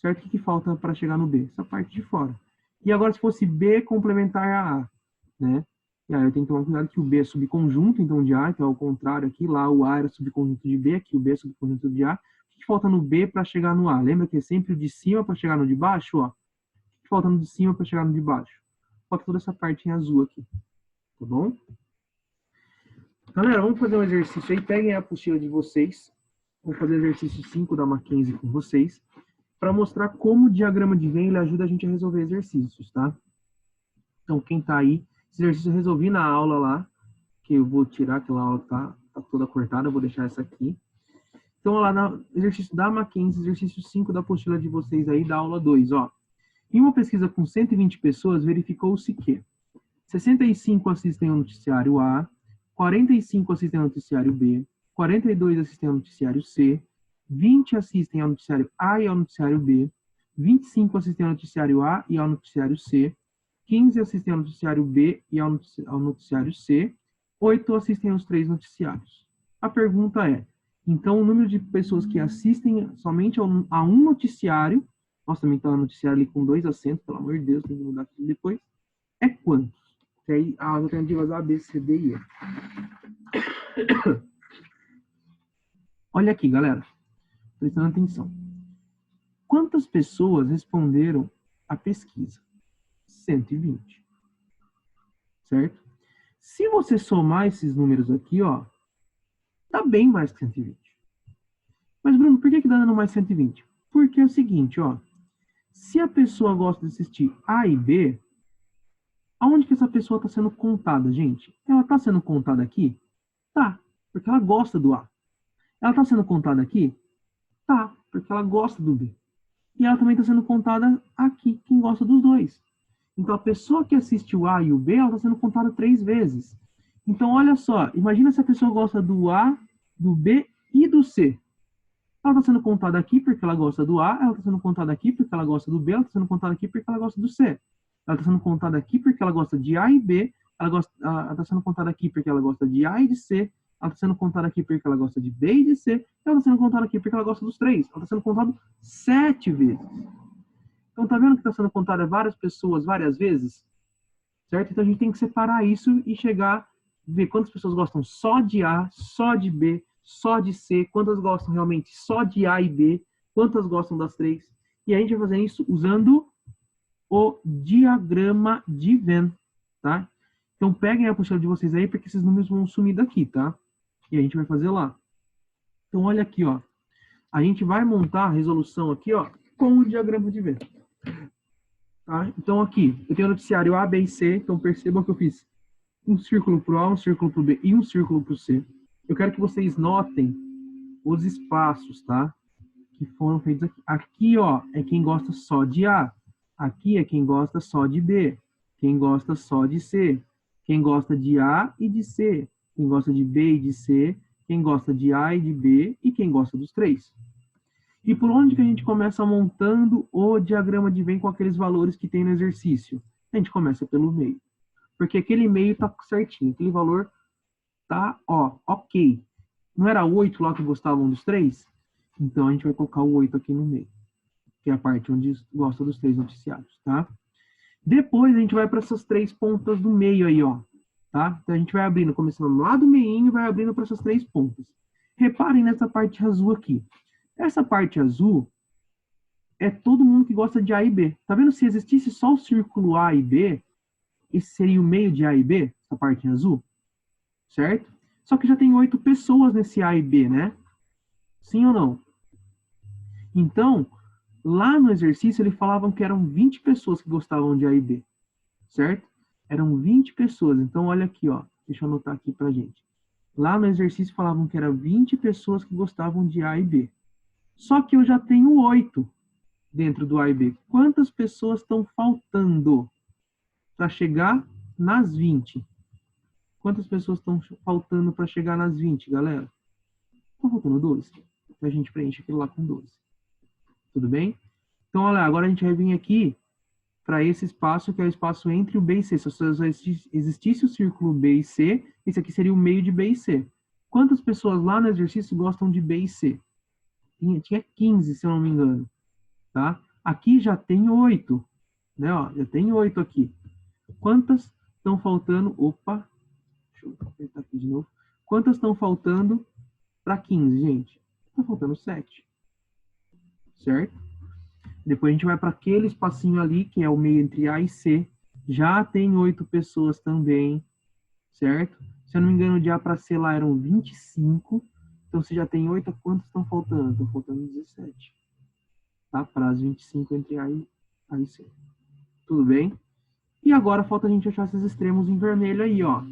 certo? O que falta para chegar no B? Essa parte de fora. E agora, se fosse B complementar a A, né? E aí eu tenho que tomar cuidado que o B é subconjunto, então, de A. Então, é o contrário aqui. Lá, o A era subconjunto de B. Aqui, o B é subconjunto de A. O que falta no B para chegar no A? Lembra que é sempre o de cima para chegar no de baixo, ó? O que falta no de cima para chegar no de baixo? Falta toda essa parte em azul aqui. Tá bom? Galera, vamos fazer um exercício aí. Peguem a apostila de vocês. Vamos fazer o exercício 5 da Mackenzie com vocês, para mostrar como o diagrama de Venn ele ajuda a gente a resolver exercícios, tá? Então, quem tá aí, esse exercício eu resolvi na aula lá, que eu vou tirar, aquela aula tá toda cortada, eu vou deixar essa aqui. Então, lá no exercício da Mackenzie, exercício 5 da apostila de vocês aí, da aula 2, ó. Em uma pesquisa com 120 pessoas, verificou-se que 65 assistem ao noticiário A, 45 assistem ao noticiário B, 42 assistem ao noticiário C, 20 assistem ao noticiário A e ao noticiário B, 25 assistem ao noticiário A e ao noticiário C, 15 assistem ao noticiário B e ao noticiário C, 8 assistem aos 3 noticiários. A pergunta é, então o número de pessoas que assistem somente a um noticiário, nossa, também está um noticiário ali com 2 acentos, pelo amor de Deus, tem que mudar aqui depois, é quantos? Que aí as alternativas A, B, C, D e E. Olha aqui, galera, prestando atenção. Quantas pessoas responderam a pesquisa? 120. Certo? Se você somar esses números aqui, ó, dá bem mais que 120. Mas, Bruno, por que dá dando mais 120? Porque é o seguinte, ó. Se a pessoa gosta de assistir A e B, aonde que essa pessoa está sendo contada, gente? Ela está sendo contada aqui? Tá, porque ela gosta do A. Ela está sendo contada aqui? Tá, porque ela gosta do B. E ela também está sendo contada aqui, quem gosta dos dois. Então, a pessoa que assiste o A e o B, ela está sendo contada 3 vezes. Então, olha só, imagina se a pessoa gosta do A, do B e do C. Ela está sendo contada aqui porque ela gosta do A, ela está sendo contada aqui porque ela gosta do B, ela está sendo contada aqui porque ela gosta do C. Ela está sendo contada aqui porque ela gosta de A e B, ela está sendo contada aqui porque ela gosta de A e de C, ela está sendo contada aqui porque ela gosta de B e de C, ela está sendo contada aqui porque ela gosta dos 3. Ela está sendo contada 7 vezes. Então, tá vendo que está sendo contada várias pessoas várias vezes? Certo? Então, a gente tem que separar isso e chegar, ver quantas pessoas gostam só de A, só de B, só de C, quantas gostam realmente só de A e B, quantas gostam das 3. E a gente vai fazer isso usando o diagrama de Venn, tá? Então, peguem a apostila de vocês aí, porque esses números vão sumir daqui, tá? E a gente vai fazer lá. Então, olha aqui, ó. A gente vai montar a resolução aqui, ó, com o diagrama de Venn. Tá? Então, aqui, eu tenho o noticiário A, B e C. Então, percebam que eu fiz um círculo para o A, um círculo para o B e um círculo para o C. Eu quero que vocês notem os espaços, tá? Que foram feitos aqui. Aqui, ó, é quem gosta só de A. Aqui é quem gosta só de B. Quem gosta só de C. Quem gosta de A e de C. Quem gosta de B e de C. Quem gosta de A e de B. E quem gosta dos 3. E por onde que a gente começa montando o diagrama de Venn com aqueles valores que tem no exercício? A gente começa pelo meio. Porque aquele meio tá certinho, aquele valor tá, ó, ok. Não era 8 lá que gostavam dos 3? Então a gente vai colocar o 8 aqui no meio, que é a parte onde gosta dos 3 noticiários, tá? Depois a gente vai para essas 3 pontas do meio aí, ó, tá? Então a gente vai abrindo, começando lá do meinho e vai abrindo para essas 3 pontas. Reparem nessa parte azul aqui. Essa parte azul é todo mundo que gosta de A e B. Tá vendo? Se existisse só o círculo A e B, esse seria o meio de A e B, essa parte azul, certo? Só que já tem 8 pessoas nesse A e B, né? Sim ou não? Então, lá no exercício, eles falavam que eram 20 pessoas que gostavam de A e B, certo? Eram 20 pessoas. Então, olha aqui, ó. Deixa eu anotar aqui pra gente. Lá no exercício falavam que eram 20 pessoas que gostavam de A e B. Só que eu já tenho 8 dentro do A e B. Quantas pessoas estão faltando para chegar nas 20? Quantas pessoas estão faltando para chegar nas 20, galera? Está faltando 12. Então a gente preenche aquilo lá com 12. Tudo bem? Então, olha lá, agora a gente vai vir aqui para esse espaço, que é o espaço entre o B e C. Se só existisse o círculo B e C, esse aqui seria o meio de B e C. Quantas pessoas lá no exercício gostam de B e C? Tinha 15, se eu não me engano. Tá? Aqui já tem 8. Né? Ó, já tem 8 aqui. Quantas estão faltando? Opa! Deixa eu apertar aqui de novo. Quantas estão faltando para 15, gente? Está faltando 7. Certo? Depois a gente vai para aquele espacinho ali, que é o meio entre A e C. Já tem 8 pessoas também. Certo? Se eu não me engano, de A para C lá eram 25. Então, se já tem 8, quantos estão faltando? Estão faltando 17. Tá? Para as 25 entre A e C. Tudo bem? E agora falta a gente achar esses extremos em vermelho aí, ó.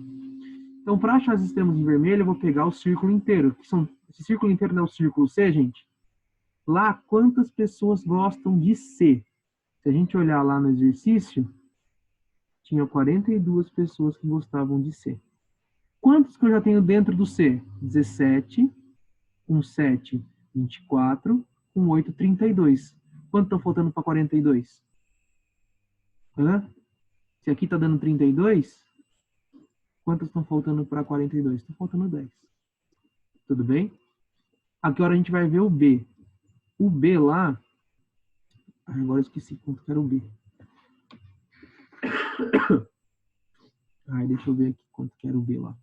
Então, para achar os extremos em vermelho, eu vou pegar o círculo inteiro. Esse círculo inteiro não é o círculo C, gente? Lá, quantas pessoas gostam de C? Se a gente olhar lá no exercício, tinha 42 pessoas que gostavam de C. Quantos que eu já tenho dentro do C? 17, com 7, 24, com 8, 32. Quanto estão faltando para 42? Hã? Se aqui está dando 32, Quantas estão faltando para 42? Estão faltando 10. Tudo bem? Aqui agora a gente vai ver o B. O B lá... Agora eu esqueci quanto que era o B. Deixa eu ver aqui quanto que era o B lá.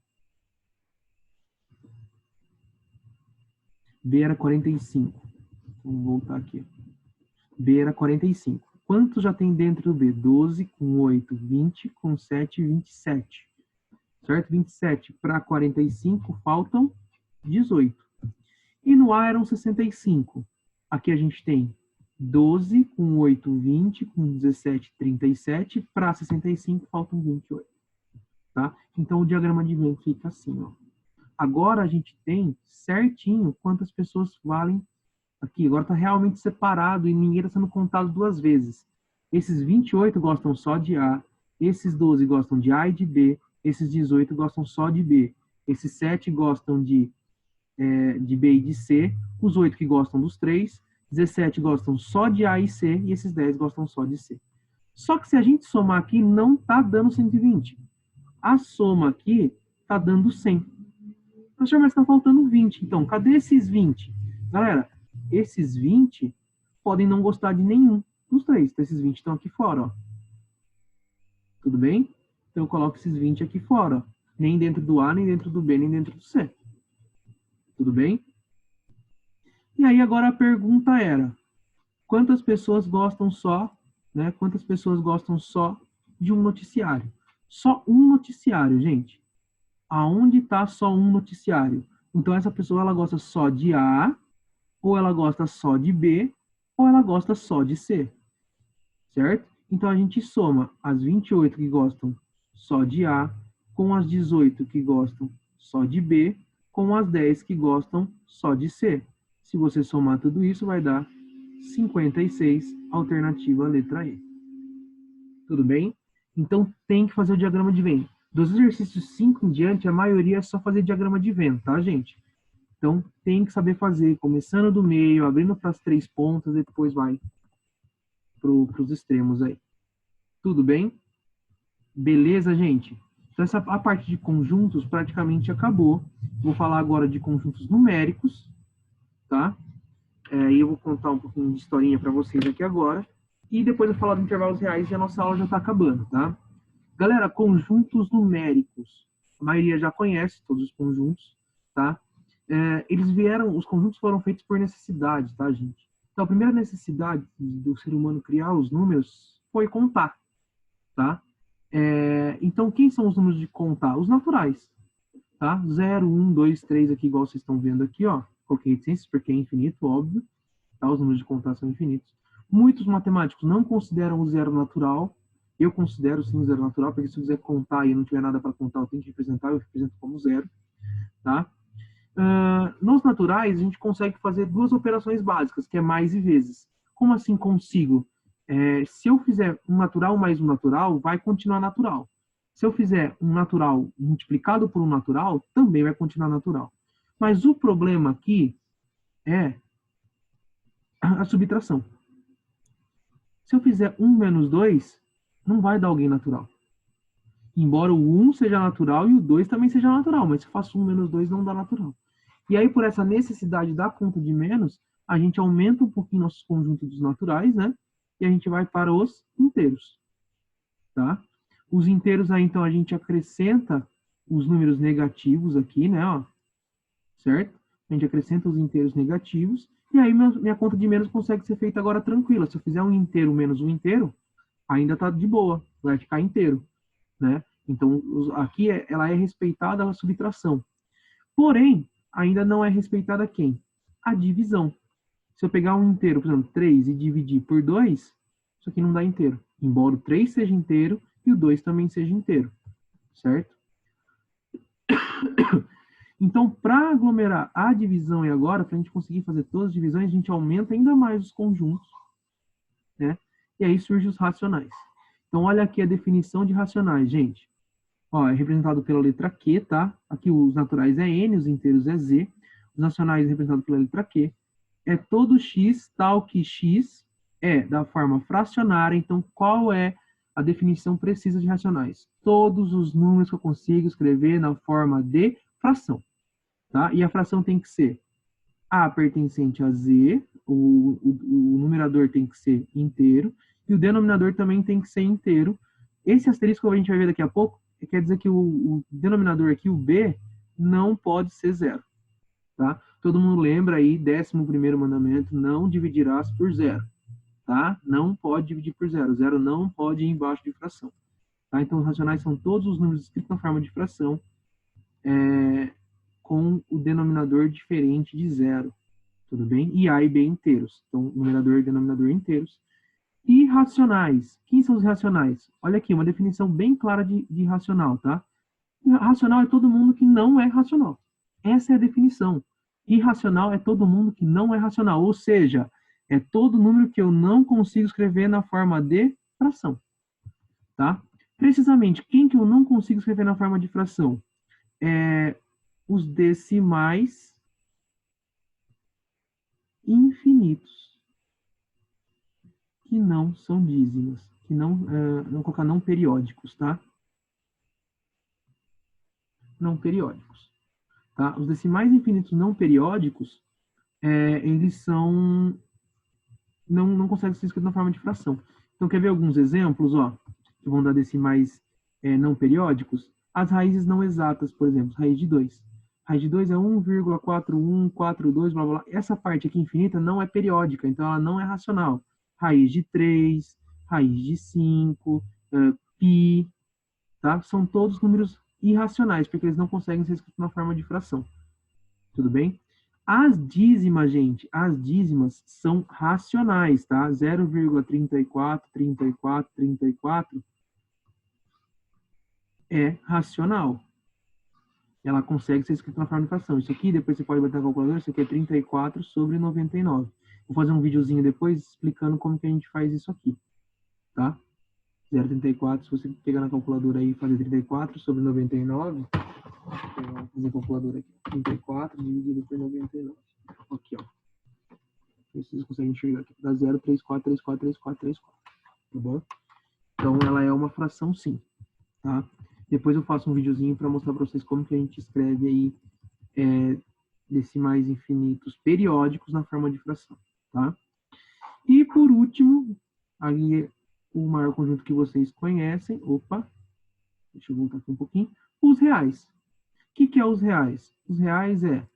B era 45. Vamos voltar aqui. B era 45. Quanto já tem dentro do B? 12 com 8, 20 com 7, 27. Certo? 27 para 45 faltam 18. E no A eram 65. Aqui a gente tem 12 com 8, 20 com 17, 37. Para 65 faltam 28. Tá? Então o diagrama de Venn fica assim, ó. Agora a gente tem certinho quantas pessoas valem aqui. Agora está realmente separado e ninguém está sendo contado duas vezes. Esses 28 gostam só de A, esses 12 gostam de A e de B, esses 18 gostam só de B, esses 7 gostam de B e de C, os 8 que gostam dos 3, 17 gostam só de A e C e esses 10 gostam só de C. Só que se a gente somar aqui, não está dando 120. A soma aqui está dando 100. Professor, mas está faltando 20. Então, cadê esses 20? Galera, esses 20 podem não gostar de nenhum dos três. Então, esses 20 estão aqui fora, ó. Tudo bem? Então, eu coloco esses 20 aqui fora. Ó. Nem dentro do A, nem dentro do B, nem dentro do C. Tudo bem? E aí, agora a pergunta era, quantas pessoas gostam só, né? Quantas pessoas gostam só de um noticiário? Só um noticiário, gente. Aonde está só um noticiário? Então, essa pessoa, ela gosta só de A, ou ela gosta só de B, ou ela gosta só de C. Certo? Então, a gente soma as 28 que gostam só de A, com as 18 que gostam só de B, com as 10 que gostam só de C. Se você somar tudo isso, vai dar 56, alternativa letra E. Tudo bem? Então, tem que fazer o diagrama de Venn. Dos exercícios 5 em diante, a maioria é só fazer diagrama de Venn, tá, gente? Então, tem que saber fazer, começando do meio, abrindo para as 3 pontas, e depois vai para os extremos aí. Tudo bem? Beleza, gente? Então, a parte de conjuntos praticamente acabou. Vou falar agora de conjuntos numéricos, tá? E eu vou contar um pouquinho de historinha para vocês aqui agora. E depois eu vou falar de intervalos reais e a nossa aula já está acabando, tá? Galera, conjuntos numéricos. A maioria já conhece todos os conjuntos, tá? Os conjuntos foram feitos por necessidade, tá, gente? Então, a primeira necessidade do ser humano criar os números foi contar, tá? Então, quem são os números de contar? Os naturais, tá? 0, 1, 2, 3 aqui, igual vocês estão vendo aqui, ó. Coloquei reticências porque é infinito, óbvio. Tá? Os números de contar são infinitos. Muitos matemáticos não consideram o zero natural. Eu considero sim o zero natural, porque se eu quiser contar e eu não tiver nada para contar, eu tenho que representar, eu represento como zero, tá? Nos naturais, a gente consegue fazer duas operações básicas, que é mais e vezes. Como assim consigo? Se eu fizer um natural mais um natural, vai continuar natural. Se eu fizer um natural multiplicado por um natural, também vai continuar natural. Mas o problema aqui é a subtração. Se eu fizer 1 menos 2, não vai dar alguém natural. Embora o 1 seja natural e o 2 também seja natural, mas se eu faço 1 menos 2, não dá natural. E aí, por essa necessidade da conta de menos, a gente aumenta um pouquinho nossos conjuntos dos naturais, né? E a gente vai para os inteiros, tá? Os inteiros aí, então, a gente acrescenta os números negativos aqui, né? Ó, certo? A gente acrescenta os inteiros negativos, e aí minha conta de menos consegue ser feita agora tranquila. Se eu fizer um inteiro menos um inteiro, ainda tá de boa, vai ficar inteiro, né? Então, aqui ela é respeitada a subtração. Porém, ainda não é respeitada quem? A divisão. Se eu pegar um inteiro, por exemplo, 3 e dividir por 2, isso aqui não dá inteiro. Embora o 3 seja inteiro e o 2 também seja inteiro, certo? Então, para aglomerar a divisão e agora, para a gente conseguir fazer todas as divisões, a gente aumenta ainda mais os conjuntos, né? E aí surgem os racionais. Então, olha aqui a definição de racionais, gente. Ó, é representado pela letra Q, tá? Aqui os naturais é N, os inteiros é Z. Os racionais é representado pela letra Q. É todo X tal que X é da forma fracionária. Então, qual é a definição precisa de racionais. Todos os números que eu consigo escrever na forma de fração. Tá? E a fração tem que ser A pertencente a Z, o numerador tem que ser inteiro, e o denominador também tem que ser inteiro. Esse asterisco que a gente vai ver daqui a pouco, quer dizer que o denominador aqui, o B, não pode ser zero. Tá? Todo mundo lembra aí, 11º mandamento, não dividirás por zero. Tá? Não pode dividir por zero. Zero não pode ir embaixo de fração. Tá? Então, os racionais são todos os números escritos na forma de fração, com o denominador diferente de zero. Tudo bem? E A e B inteiros. Então, numerador e denominador inteiros. E racionais. Quem são os racionais? Olha aqui, uma definição bem clara de racional, tá? Racional é todo mundo que não é racional. Essa é a definição. Irracional é todo mundo que não é racional. Ou seja, é todo número que eu não consigo escrever na forma de fração. Tá? Precisamente, quem que eu não consigo escrever na forma de fração? Os decimais infinitos, que não são dízimos, que não, vou colocar não periódicos, tá? Não periódicos. Tá? Os decimais infinitos não periódicos, eles são, não conseguem ser escritos na forma de fração. Então, quer ver alguns exemplos, ó, que vão dar decimais não periódicos? As raízes não exatas, por exemplo, raiz de 2. Raiz de 2 é 1,4142, blá, blá, blá. Essa parte aqui infinita não é periódica, então ela não é racional. Raiz de 3, raiz de 5, π, tá? São todos números irracionais, porque eles não conseguem ser escritos na forma de fração. Tudo bem? As dízimas, gente, as dízimas são racionais, tá? 0,34, 34, 34 é racional. Ela consegue ser escrita na forma de fração. Isso aqui, depois você pode botar na calculadora, isso aqui é 34 sobre 99. Vou fazer um videozinho depois explicando como que a gente faz isso aqui, tá? 0,34, se você pegar na calculadora aí e fazer 34 sobre 99, vou fazer a calculadora aqui, 34 dividido por 99. Aqui, ó. Vocês conseguem enxergar aqui. Dá 0,34343434, tá bom? Então, ela é uma fração sim, tá? Depois eu faço um videozinho para mostrar para vocês como que a gente escreve aí decimais infinitos periódicos na forma de fração, tá? E por último, aí o maior conjunto que vocês conhecem, deixa eu voltar aqui um pouquinho, os reais. O que é os reais? Os reais é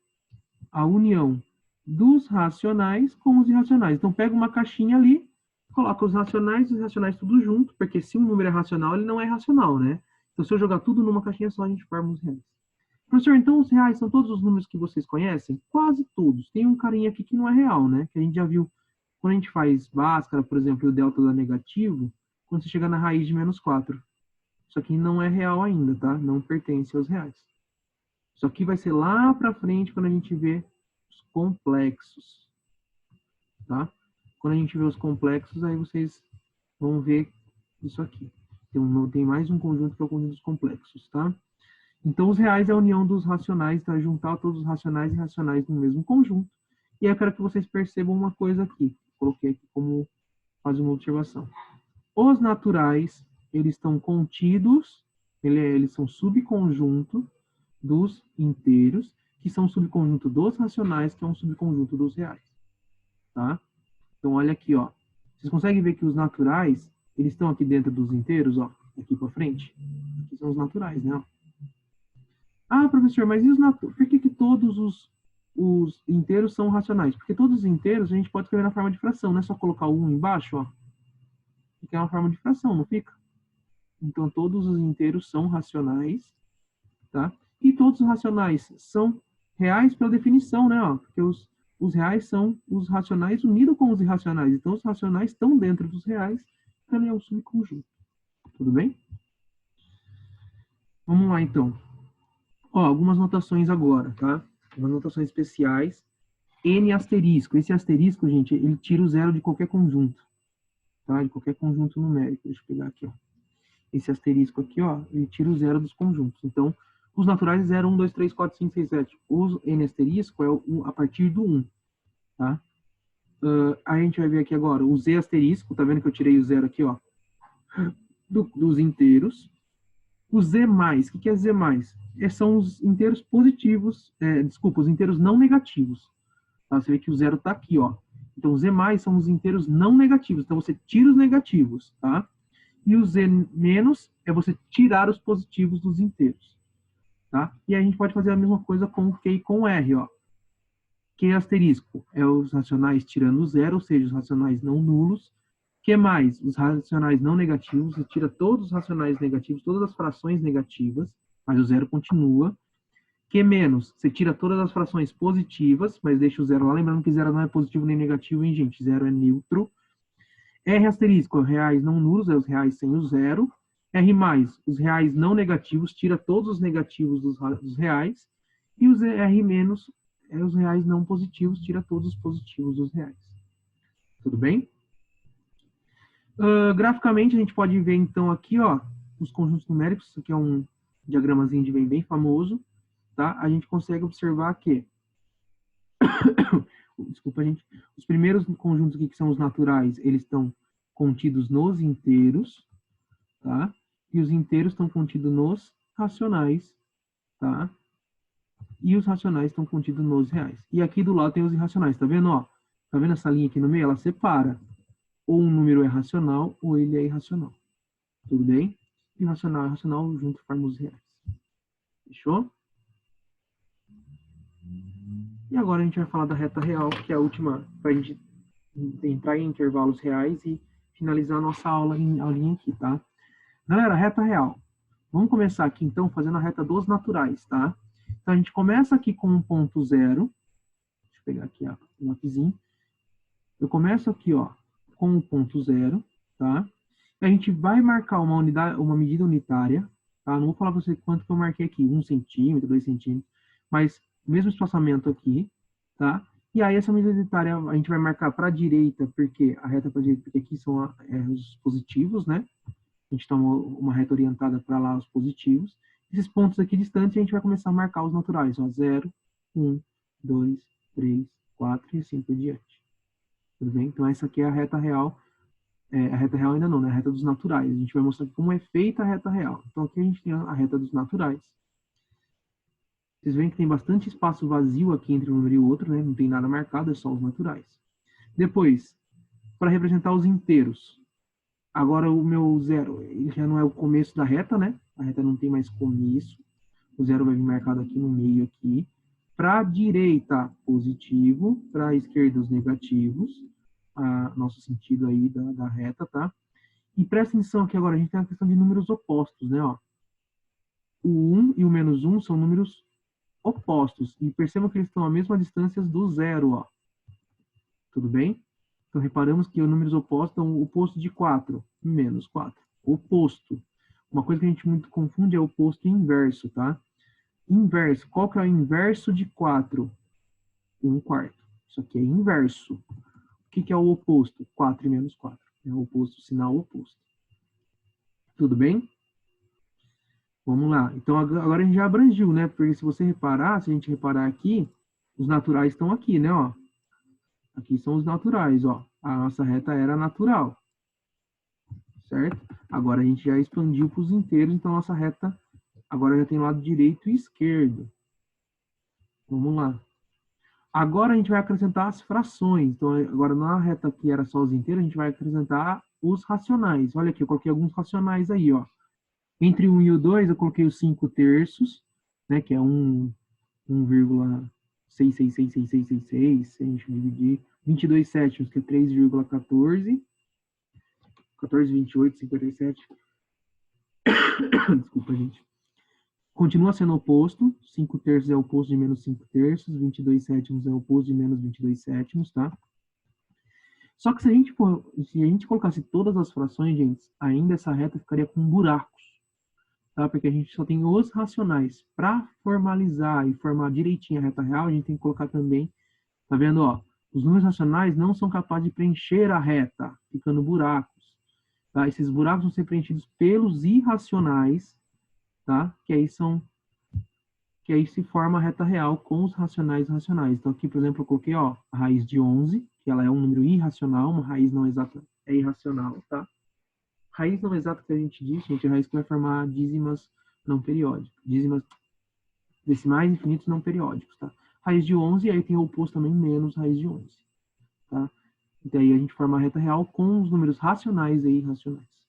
a união dos racionais com os irracionais. Então, pega uma caixinha ali, coloca os racionais e os irracionais tudo junto, porque se um número é racional, ele não é racional, né? Então, se eu jogar tudo numa caixinha só, a gente forma os reais. Professor, então os reais são todos os números que vocês conhecem? Quase todos. Tem um carinha aqui que não é real, né? Que a gente já viu quando a gente faz Bhaskara, por exemplo, e o delta dá negativo, quando você chega na raiz de menos 4. Isso aqui não é real ainda, tá? Não pertence aos reais. Isso aqui vai ser lá pra frente quando a gente vê os complexos, tá? Quando a gente vê os complexos, aí vocês vão ver isso aqui. Tem mais um conjunto que é o conjunto dos complexos, tá? Então, os reais é a união dos racionais, tá? Juntar todos os racionais e irracionais no mesmo conjunto. E aí eu quero que vocês percebam uma coisa aqui. Coloquei aqui como fazer uma observação. Os naturais, eles estão contidos, eles são subconjunto dos inteiros, que são subconjunto dos racionais, que é um subconjunto dos reais. Tá? Então, olha aqui, ó. Vocês conseguem ver que os naturais, eles estão aqui dentro dos inteiros, ó, aqui para frente? Aqui são os naturais, né? Ah, professor, mas e os naturais? Por que todos os inteiros são racionais? Porque todos os inteiros a gente pode escrever na forma de fração, não é só colocar o 1 embaixo, ó. Que é uma forma de fração, não fica? Então, todos os inteiros são racionais, tá? E todos os racionais são reais pela definição, né? Ó, porque os reais são os racionais unidos com os irracionais. Então, os racionais estão dentro dos reais, também é um subconjunto. Tudo bem? Vamos lá, então. Ó, algumas notações agora, tá? Algumas notações especiais. N asterisco. Esse asterisco, gente, ele tira o zero de qualquer conjunto. Tá? De qualquer conjunto numérico. Deixa eu pegar aqui, ó. Esse asterisco aqui, ó, ele tira o zero dos conjuntos. Então, os naturais é 0, 1, 2, 3, 4, 5, 6, 7. O N asterisco é a partir do 1. Tá? Aí a gente vai ver aqui agora o Z asterisco. Tá vendo que eu tirei o zero aqui, ó? dos inteiros. O z+, o que é z+? São os inteiros positivos, desculpa, os inteiros não negativos. Tá? Você vê que o zero está aqui, ó. Então, z+ são os inteiros não negativos. Então, você tira os negativos, tá? E o z- é você tirar os positivos dos inteiros, tá? E aí a gente pode fazer a mesma coisa com o Q e com o R, ó. Q asterisco é os racionais tirando o zero, ou seja, os racionais não nulos. Q+, os racionais não negativos, você tira todos os racionais negativos, todas as frações negativas, mas o zero continua. Q-, você tira todas as frações positivas, mas deixa o zero lá, lembrando que zero não é positivo nem negativo, hein, gente? Zero é neutro. R asterisco, reais não nulos, é os reais sem o zero. R+, os reais não negativos, tira todos os negativos dos reais. E os R- é os reais não positivos, tira todos os positivos dos reais. Tudo bem? Graficamente, a gente pode ver, então, aqui, ó, os conjuntos numéricos. Isso aqui é um diagramazinho de bem famoso, tá? A gente consegue observar que desculpa, gente. Os primeiros conjuntos aqui, que são os naturais, eles estão contidos nos inteiros, tá? E os inteiros estão contidos nos racionais, tá? E os racionais estão contidos nos reais. E aqui do lado tem os irracionais, tá vendo, ó? Tá vendo essa linha aqui no meio? Ela separa. Ou um número é racional, ou ele é irracional. Tudo bem? Irracional e racional junto formam os reais. Fechou? E agora a gente vai falar da reta real, que é a última, para a gente entrar em intervalos reais e finalizar a nossa aulinha aqui, tá? Galera, reta real. Vamos começar aqui, então, fazendo a reta dos naturais, tá? Então, a gente começa aqui com um ponto zero. Deixa eu pegar aqui o lapisinho. Eu começo aqui, ó, com o ponto zero, tá? A gente vai marcar uma medida unitária, tá? Não vou falar para você quanto que eu marquei aqui, 1 centímetro, 2 centímetros, mas mesmo espaçamento aqui, tá? E aí essa medida unitária a gente vai marcar para a direita, porque a reta para a direita, porque aqui são os positivos, né? A gente toma uma reta orientada para lá, os positivos. Esses pontos aqui distantes, a gente vai começar a marcar os naturais, ó, 0, 1, 2, 3, 4 e assim por diante. Tudo bem? Então essa aqui é a reta real. A reta real ainda não, né? A reta dos naturais. A gente vai mostrar como é feita a reta real. Então aqui a gente tem a reta dos naturais. Vocês veem que tem bastante espaço vazio aqui entre um número e o outro, né? Não tem nada marcado, é só os naturais. Depois, para representar os inteiros. Agora o meu zero, ele já não é o começo da reta, né? A reta não tem mais começo. O zero vai vir marcado aqui no meio aqui. Para a direita, positivo. Para a esquerda, os negativos. Nosso sentido aí da reta, tá? E presta atenção que agora a gente tem a questão de números opostos, né? Ó. O 1 e o menos 1 são números opostos. E percebam que eles estão à mesma distância do zero, ó. Tudo bem? Então, reparamos que os números opostos são o oposto de 4, menos 4. Oposto. Uma coisa que a gente muito confunde é o oposto e inverso, tá? Inverso. Qual que é o inverso de 4? 1/4. Isso aqui é inverso. O que é o oposto? 4 e menos 4. É o oposto, sinal oposto. Tudo bem? Vamos lá. Então, agora a gente já abrangiu, né? Porque se você reparar, se a gente reparar aqui, os naturais estão aqui, né? Ó. Aqui são os naturais, ó. A nossa reta era natural. Certo? Agora a gente já expandiu para os inteiros, então a nossa reta agora já tem lado direito e esquerdo. Vamos lá. Agora a gente vai acrescentar as frações. Então, agora na reta que era só os inteiros, a gente vai acrescentar os racionais. Olha aqui, eu coloquei alguns racionais aí, ó. Entre o 1 e o 2, eu coloquei os 5/3, né, que é 1,666666, se a gente dividir. 22 sétimos, que é 3,14. 14,28,57. Desculpa, gente. Continua sendo oposto. 5/3 é o oposto de menos 5/3. 22 sétimos é o oposto de menos 22 sétimos, tá? Só que se a gente colocasse todas as frações, gente, ainda essa reta ficaria com buracos, tá? Porque a gente só tem os racionais. Para formalizar e formar direitinho a reta real, a gente tem que colocar também, tá vendo, ó? Os números racionais não são capazes de preencher a reta, ficando buracos. Tá? Esses buracos vão ser preenchidos pelos irracionais, tá? Que aí se forma a reta real com os racionais e racionais. Então aqui, por exemplo, eu coloquei, ó, a raiz de 11, que ela é um número irracional, uma raiz não exata é irracional, tá? Raiz não exata que a gente diz, gente, é a raiz que vai formar dízimas não periódicas. Dízimas decimais infinitos não periódicos, tá? Raiz de 11, aí tem o oposto também, menos raiz de 11, tá? E daí a gente forma a reta real com os números racionais e irracionais.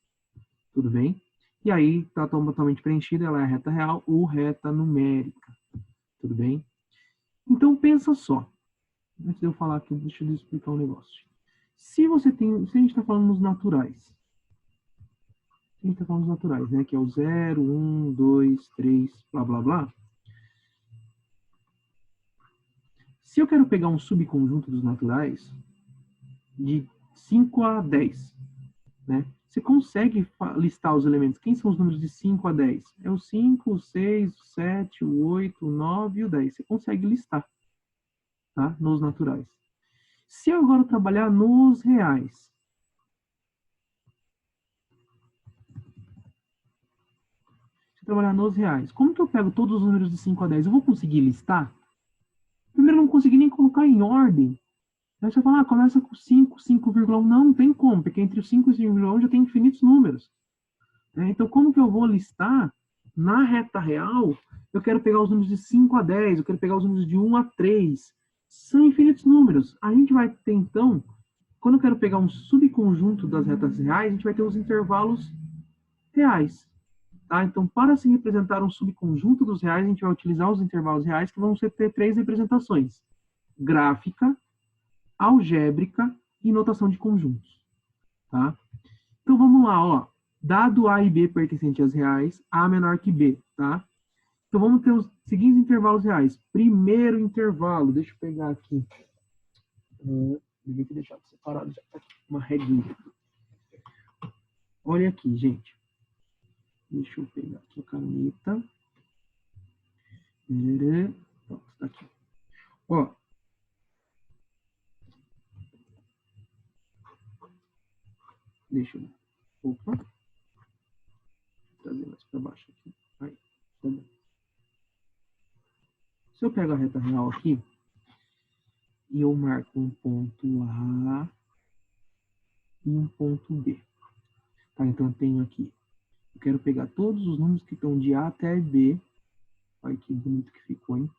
Tudo bem? E aí está totalmente preenchida, ela é a reta real ou reta numérica. Tudo bem? Então pensa só. Antes de eu falar aqui, deixa eu explicar um negócio. Se a gente está falando nos naturais, a gente está falando dos naturais, né? Que é o 0, 1, 2, 3, blá, blá, blá. Se eu quero pegar um subconjunto dos naturais, de 5 a 10, né? Você consegue listar os elementos. Quem são os números de 5 a 10? É o 5, o 6, o 7, o 8, o 9 e o 10. Você consegue listar, tá? Nos naturais. Se eu agora trabalhar nos reais, como que eu pego todos os números de 5 a 10? Eu vou conseguir listar? Primeiro, eu não consegui nem colocar em ordem. Aí você fala, começa com 5, 5,1. Não tem como, porque entre o 5 e o 5,1 já tem infinitos números. Então, como que eu vou listar? Na reta real, eu quero pegar os números de 5 a 10, eu quero pegar os números de 1 a 3. São infinitos números. A gente vai ter, então, quando eu quero pegar um subconjunto das retas reais, a gente vai ter os intervalos reais. Tá? Então, para se representar um subconjunto dos reais, a gente vai utilizar os intervalos reais, que vão ter 3 representações: gráfica, algébrica e notação de conjuntos. Tá? Então, vamos lá, ó. Dado A e B pertencente às reais, A menor que B, tá? Então, vamos ter os seguintes intervalos reais. Primeiro intervalo, deixa eu pegar aqui. Devia ter deixado separado, já tá aqui, uma reguinha. Olha aqui, gente. Deixa eu pegar aqui a caneta. Pronto, tá aqui. Ó. Deixa eu... Opa. Trazer mais para baixo aqui. Aí, tá bom. Se eu pego a reta real aqui, e eu marco um ponto A e um ponto B. Tá, então eu tenho aqui. Eu quero pegar todos os números que estão de A até B. Olha que bonito que ficou, hein?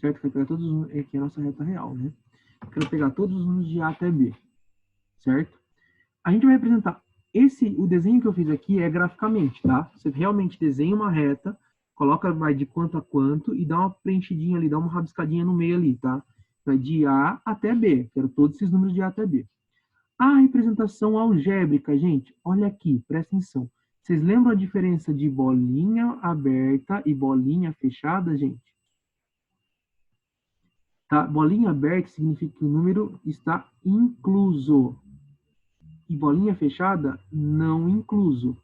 Certo? Eu quero pegar todos os números. Aqui é a nossa reta real, né? Eu quero pegar todos os números de A até B. Certo? A gente vai representar. O desenho que eu fiz aqui é graficamente, tá? Você realmente desenha uma reta, coloca vai de quanto a quanto e dá uma preenchidinha ali, dá uma rabiscadinha no meio ali, tá? Vai de A até B. Quero todos esses números de A até B. A representação algébrica, gente, olha aqui, presta atenção. Vocês lembram a diferença de bolinha aberta e bolinha fechada, gente? Tá? Bolinha aberta significa que o número está incluso. E bolinha fechada, não incluso.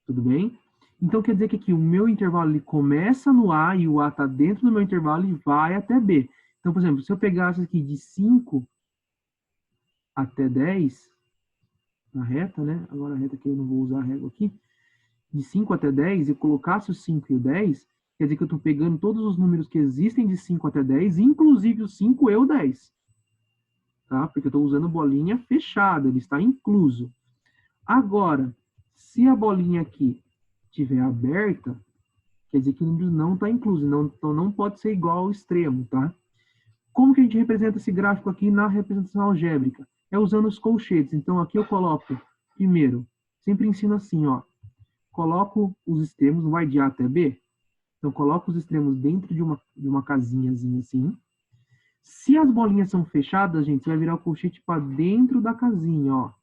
Tudo bem? Então, quer dizer que aqui o meu intervalo ele começa no A e o A está dentro do meu intervalo e vai até B. Então, por exemplo, se eu pegasse aqui de 5 até 10, na reta, né? Agora a reta que eu não vou usar a régua aqui. De 5 até 10, e colocasse o 5 e o 10, quer dizer que eu estou pegando todos os números que existem de 5 até 10, inclusive o 5 e o 10. Tá? Porque eu estou usando bolinha fechada, ele está incluso. Agora, se a bolinha aqui estiver aberta, quer dizer que o número não está incluso, então não pode ser igual ao extremo, tá? Como que a gente representa esse gráfico aqui na representação algébrica? É usando os colchetes. Então, aqui eu coloco, primeiro, sempre ensino assim, ó. Coloco os extremos, vai de A até B. Então, coloco os extremos dentro de uma casinhazinha assim. Se as bolinhas são fechadas, gente, você vai virar o colchete para dentro da casinha, ó.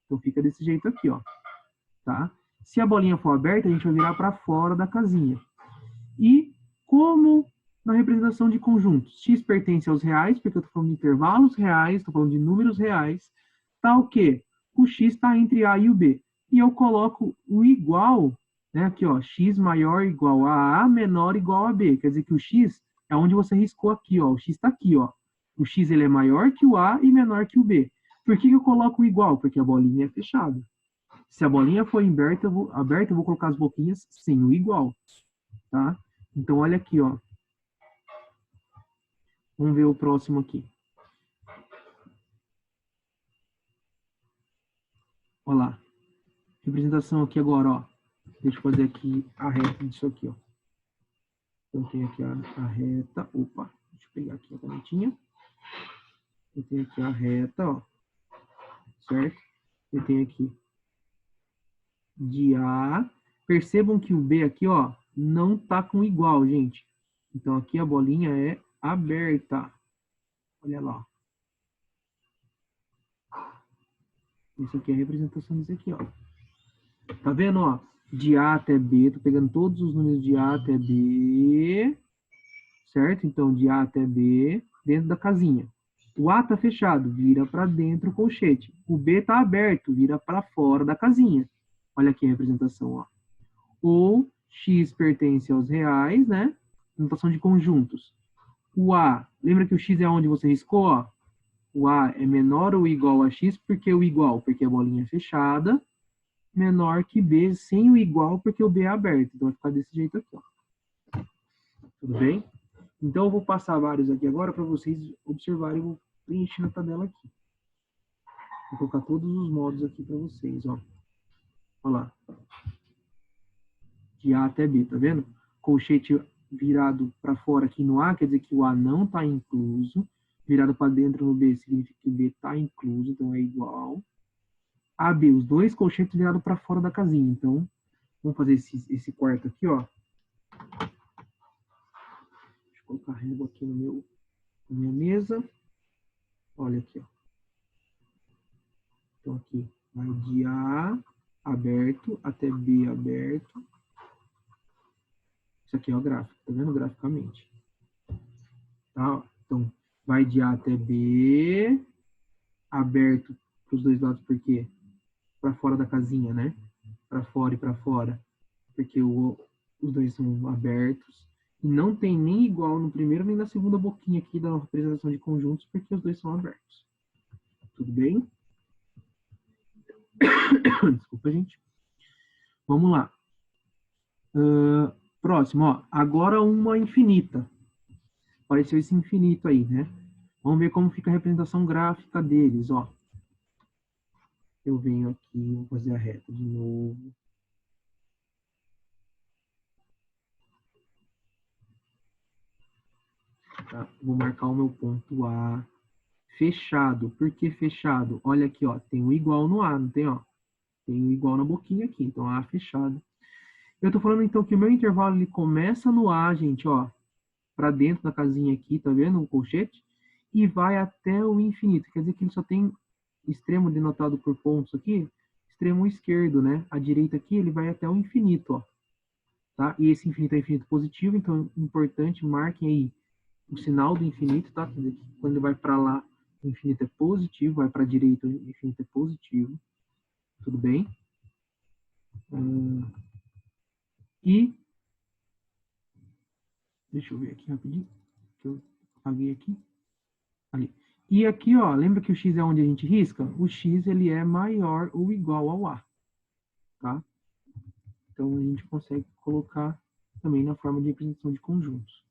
Então, fica desse jeito aqui, ó. Tá? Se a bolinha for aberta, a gente vai virar para fora da casinha. E como na representação de conjuntos, x pertence aos reais, porque eu estou falando de intervalos reais, estou falando de números reais, tá o quê? O x está entre A e o B. E eu coloco o igual, né, aqui, ó, x maior igual a A menor igual a B. Quer dizer que o x é onde você riscou aqui, ó. O x está aqui, ó. O x ele é maior que o A e menor que o B. Por que eu coloco o igual? Porque a bolinha é fechada. Se a bolinha for aberta, eu vou colocar as boquinhas sem o igual, tá? Então, olha aqui, ó. Vamos ver o próximo aqui. Olha lá. Representação aqui agora, ó. Deixa eu fazer aqui a reta disso aqui, ó. Então, eu tenho aqui a reta. Opa, deixa eu pegar aqui a canetinha. Eu tenho aqui a reta, ó. Certo? Eu tenho aqui de A. Percebam que o B aqui, ó, não tá com igual, gente. Então, aqui a bolinha é aberta. Olha lá. Isso aqui é a representação disso aqui, ó. Tá vendo, ó? De A até B, tô pegando todos os números de A até B, certo? Então, de A até B, dentro da casinha. O A tá fechado, vira para dentro o colchete. O B tá aberto, vira para fora da casinha. Olha aqui a representação, ó. Ou X pertence aos reais, né? Notação de conjuntos. O A, lembra que o X é onde você riscou, ó? O A é menor ou igual a X, porque o igual, porque a bolinha é fechada, menor que B sem o igual, porque o B é aberto. Então vai ficar desse jeito aqui, ó. Tudo bem? Então eu vou passar vários aqui agora para vocês observarem. Eu vou preencher na tabela aqui. Vou colocar todos os modos aqui para vocês, ó. Olha lá. De A até B, tá vendo? Colchete virado para fora aqui no A, quer dizer que o A não está incluso. Virado para dentro no B significa que o B está incluso, então é igual. A, B, os dois colchetes virados para fora da casinha. Então, vamos fazer esse quarto aqui, ó. Deixa eu colocar a régua aqui na minha mesa. Olha aqui, ó. Então, aqui vai de A aberto até B aberto. Isso aqui é o gráfico, tá vendo? Graficamente. Tá? Então, vai de A até B, aberto para os dois lados, por quê? Para fora da casinha, né? Para fora e para fora. Porque os dois são abertos. E não tem nem igual no primeiro nem na segunda boquinha aqui da representação de conjuntos, porque os dois são abertos. Tudo bem? Desculpa, gente. Vamos lá. Próximo, ó. Agora uma infinita. Apareceu esse infinito aí, né? Vamos ver como fica a representação gráfica deles, ó. Eu venho aqui, vou fazer a reta de novo. Tá? Vou marcar o meu ponto A. Fechado. Por que fechado? Olha aqui, ó. Tem um igual no A, não tem, ó? Tem um igual na boquinha aqui. Então, A fechado. Eu tô falando, então, que o meu intervalo, ele começa no A, gente, ó. Pra dentro da casinha aqui, tá vendo? O colchete. E vai até o infinito. Quer dizer que ele só tem extremo denotado por pontos aqui. Extremo esquerdo, né? A direita aqui, ele vai até o infinito, ó. Tá? E esse infinito é infinito positivo, então é importante, marquem aí o sinal do infinito, tá? Quer dizer que quando ele vai para lá, o infinito é positivo, vai para a direita, o infinito é positivo. Tudo bem? E, deixa eu ver aqui rapidinho, que eu apaguei aqui. Ali. E aqui, ó, lembra que o x é onde a gente risca? O x, ele é maior ou igual ao a, tá? Então, a gente consegue colocar também na forma de representação de conjuntos.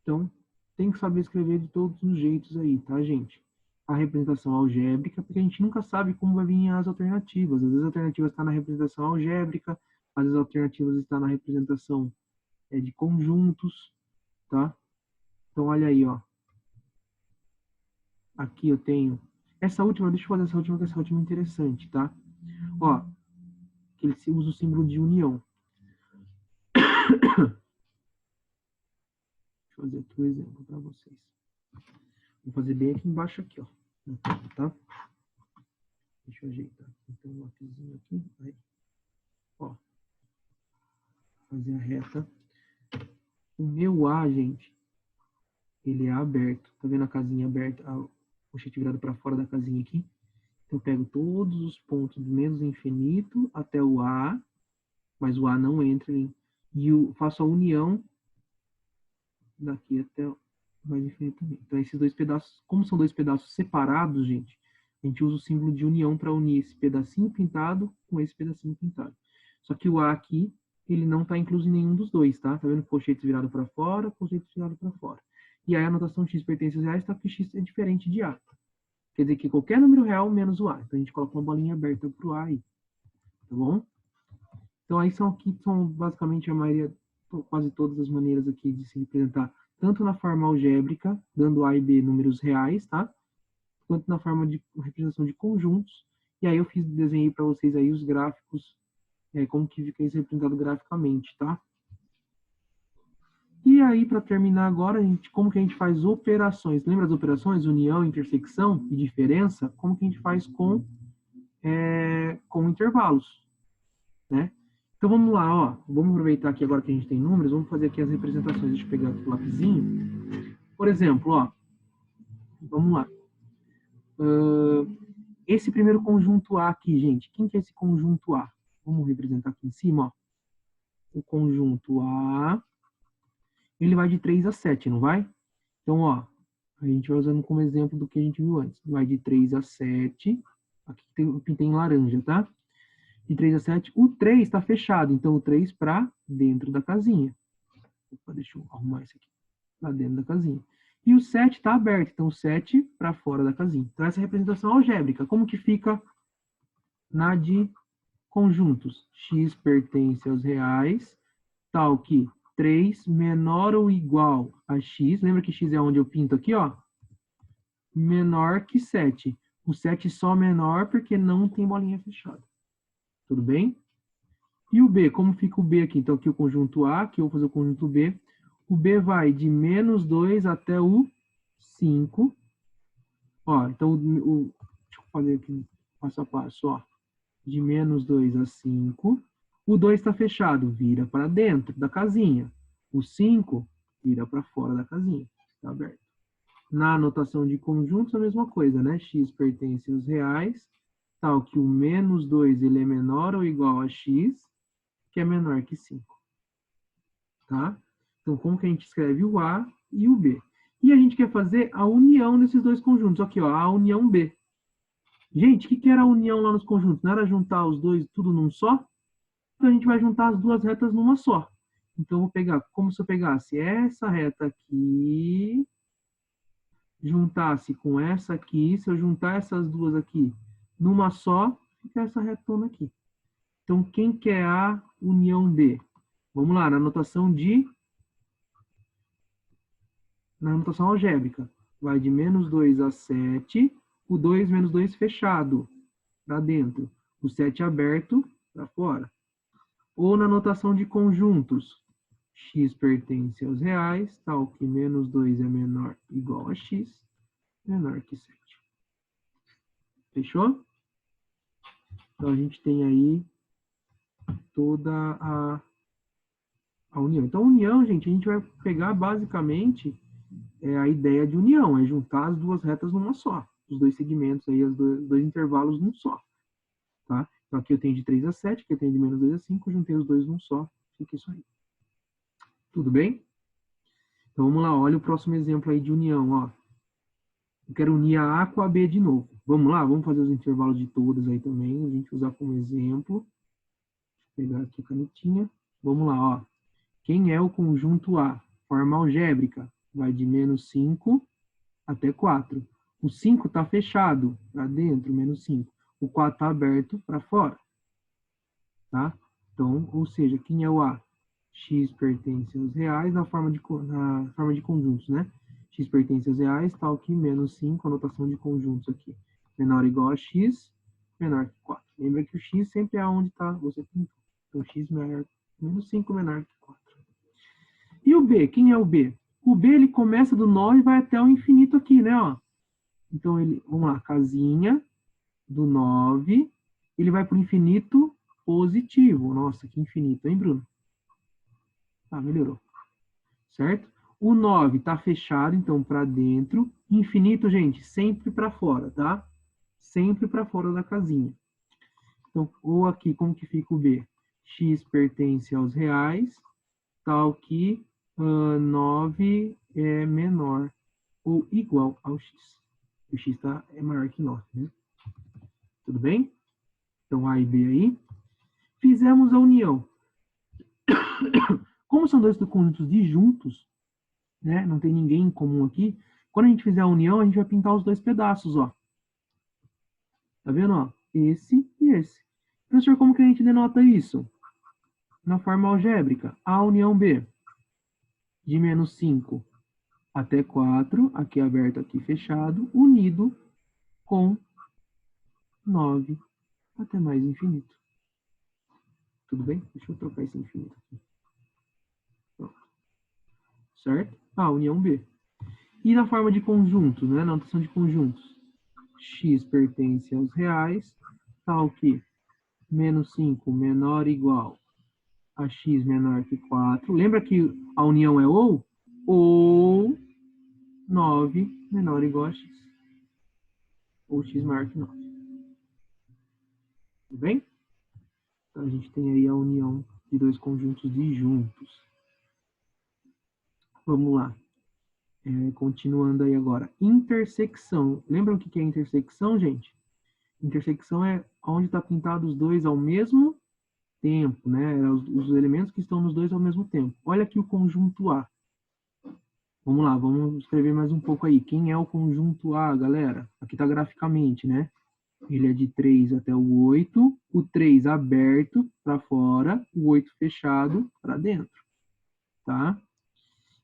Então, tem que saber escrever de todos os jeitos aí, tá, gente? A representação algébrica, porque a gente nunca sabe como vai vir as alternativas. Às vezes a alternativa está na representação algébrica, às vezes a alternativa está na representação de conjuntos, tá? Então, olha aí, ó. Aqui eu tenho... Essa última, deixa eu fazer essa última, que essa última é interessante, tá? Ó, que ele usa o símbolo de união. Deixa eu fazer aqui um exemplo para vocês. Vou fazer bem aqui embaixo, aqui, ó. Tá? Deixa eu ajeitar. Então, um lapisinho aqui. Aí. Ó. Fazer a reta. O meu A, gente, ele é aberto. Tá vendo a casinha aberta? O colchete virado para fora da casinha aqui. Então, eu pego todos os pontos do menos infinito até o A, mas o A não entra. E faço a união daqui até o mais infinito também. Então, esses dois pedaços, como são dois pedaços separados, gente, a gente usa o símbolo de união para unir esse pedacinho pintado com esse pedacinho pintado. Só que o A aqui, ele não está incluso em nenhum dos dois, tá? Tá vendo? Colchetes virado para fora, colchetes virado para fora. E aí a notação x pertence aos reais, tá? Que x é diferente de A. Quer dizer que qualquer número real menos o A. Então, a gente coloca uma bolinha aberta para o A aí. Tá bom? Então, aí são basicamente a maioria, quase todas as maneiras aqui de se representar, tanto na forma algébrica, dando A e B números reais, tá? Quanto na forma de representação de conjuntos. E aí eu desenhei para vocês aí os gráficos, como que fica isso representado graficamente, tá? E aí, para terminar agora, como que a gente faz operações? Lembra das operações? União, intersecção e diferença? Como que a gente faz com intervalos, né? Então vamos lá, ó. Vamos aproveitar aqui agora que a gente tem números, vamos fazer aqui as representações. Deixa eu pegar aqui o lapisinho. Por exemplo, ó. Vamos lá. Esse primeiro conjunto A aqui, gente. Quem que é esse conjunto A? Vamos representar aqui em cima, ó. O conjunto A, ele vai de 3 a 7, não vai? Então, ó, a gente vai usando como exemplo do que a gente viu antes. Vai de 3 a 7. Aqui tem laranja, tá? De 3 a 7. O 3 está fechado, então o 3 para dentro da casinha. Opa, deixa eu arrumar isso aqui. Para dentro da casinha. E o 7 está aberto, então o 7 para fora da casinha. Então essa representação algébrica, como que fica na de conjuntos? X pertence aos reais, tal que 3 menor ou igual a x, lembra que x é onde eu pinto aqui, ó? Menor que 7. O 7 só menor porque não tem bolinha fechada. Tudo bem? E o B, como fica o B aqui? Então aqui o conjunto A, aqui eu vou fazer o conjunto B. O B vai de menos 2 até o 5. Ó, então deixa eu fazer aqui passo a passo, ó. De menos 2 a 5. O 2 está fechado, vira para dentro da casinha. O 5 vira para fora da casinha, está aberto. Na anotação de conjuntos, a mesma coisa, né? X pertence aos reais, tal que o menos 2 ele é menor ou igual a x, que é menor que 5. Tá? Então, como que a gente escreve o A e o B? E a gente quer fazer a união desses dois conjuntos. Aqui, ó, a união B. Gente, o que era a união lá nos conjuntos? Não era juntar os dois tudo num só? Então, a gente vai juntar as duas retas numa só. Então, eu vou pegar, como se eu pegasse essa reta aqui, juntasse com essa aqui, se eu juntar essas duas aqui numa só, fica essa retona aqui. Então, quem que é a união B? Vamos lá, na anotação algébrica. Vai de menos 2 a 7, o 2 menos 2 fechado, para dentro. O 7 aberto, para fora. Ou na notação de conjuntos, x pertence aos reais, tal que menos 2 é menor igual a x, menor que 7. Fechou? Então, a gente tem aí toda a união. Então, união, gente, a gente vai pegar basicamente a ideia de união, é juntar as duas retas numa só. Os dois segmentos aí, os dois intervalos num só. Tá? Então, aqui eu tenho de 3 a 7, aqui eu tenho de menos 2 a 5, juntei os dois num só, fica isso aí. Tudo bem? Então, vamos lá, olha o próximo exemplo aí de união, ó. Eu quero unir a A com a B de novo. Vamos lá, vamos fazer os intervalos de todas aí também, a gente usar como exemplo. Deixa eu pegar aqui a canetinha. Vamos lá, ó. Quem é o conjunto A? Forma algébrica. Vai de menos 5 até 4. O 5 está fechado, para dentro, menos 5. O 4 está aberto, para fora. Tá? Então, ou seja, quem é o A? X pertence aos reais na forma de conjuntos, né? X pertence aos reais, tal que menos 5, anotação de conjuntos aqui. Menor ou igual a X, menor que 4. Lembra que o X sempre é onde está, você pintou. Então, X menor, menos 5 menor que 4. E o B? Quem é o B? O B, ele começa do 9 e vai até o infinito aqui, né? Ó. Então, vamos lá, casinha do 9, ele vai para o infinito positivo. Nossa, que infinito, hein, Bruno? Ah, melhorou. Certo? O 9 está fechado, então, para dentro. Infinito, gente, sempre para fora, tá? Sempre para fora da casinha. Então, ou aqui, como que fica o B? X pertence aos reais, tal que 9 é menor ou igual ao X. O X é maior que 9, né? Tudo bem? Então, A e B aí. Fizemos a união. Como são dois conjuntos disjuntos, né? Não tem ninguém em comum aqui. Quando a gente fizer a união, a gente vai pintar os dois pedaços, ó. Tá vendo, ó? Esse e esse. Professor, como que a gente denota isso? Na forma algébrica. A união B. De menos 5 até 4, aqui aberto, aqui fechado, unido com 9 até mais infinito. Tudo bem? Deixa eu trocar esse infinito aqui. Pronto. Certo? A união B. E na forma de conjuntos, né? Na notação de conjuntos. X pertence aos reais, tal que menos 5 menor ou igual a x menor que 4. Lembra que a união é ou 9 menor ou igual a x. Ou x maior que 9. Tudo bem? Então a gente tem aí a união de dois conjuntos disjuntos. Vamos lá. Continuando aí agora. Intersecção. Lembra o que é intersecção, gente? Intersecção é onde está pintado os dois ao mesmo tempo, né? Os elementos que estão nos dois ao mesmo tempo. Olha aqui o conjunto A. Vamos lá, vamos escrever mais um pouco aí. Quem é o conjunto A, galera? Aqui está graficamente, né? Ele é de 3 até o 8. O 3 aberto para fora, o 8 fechado para dentro. Tá?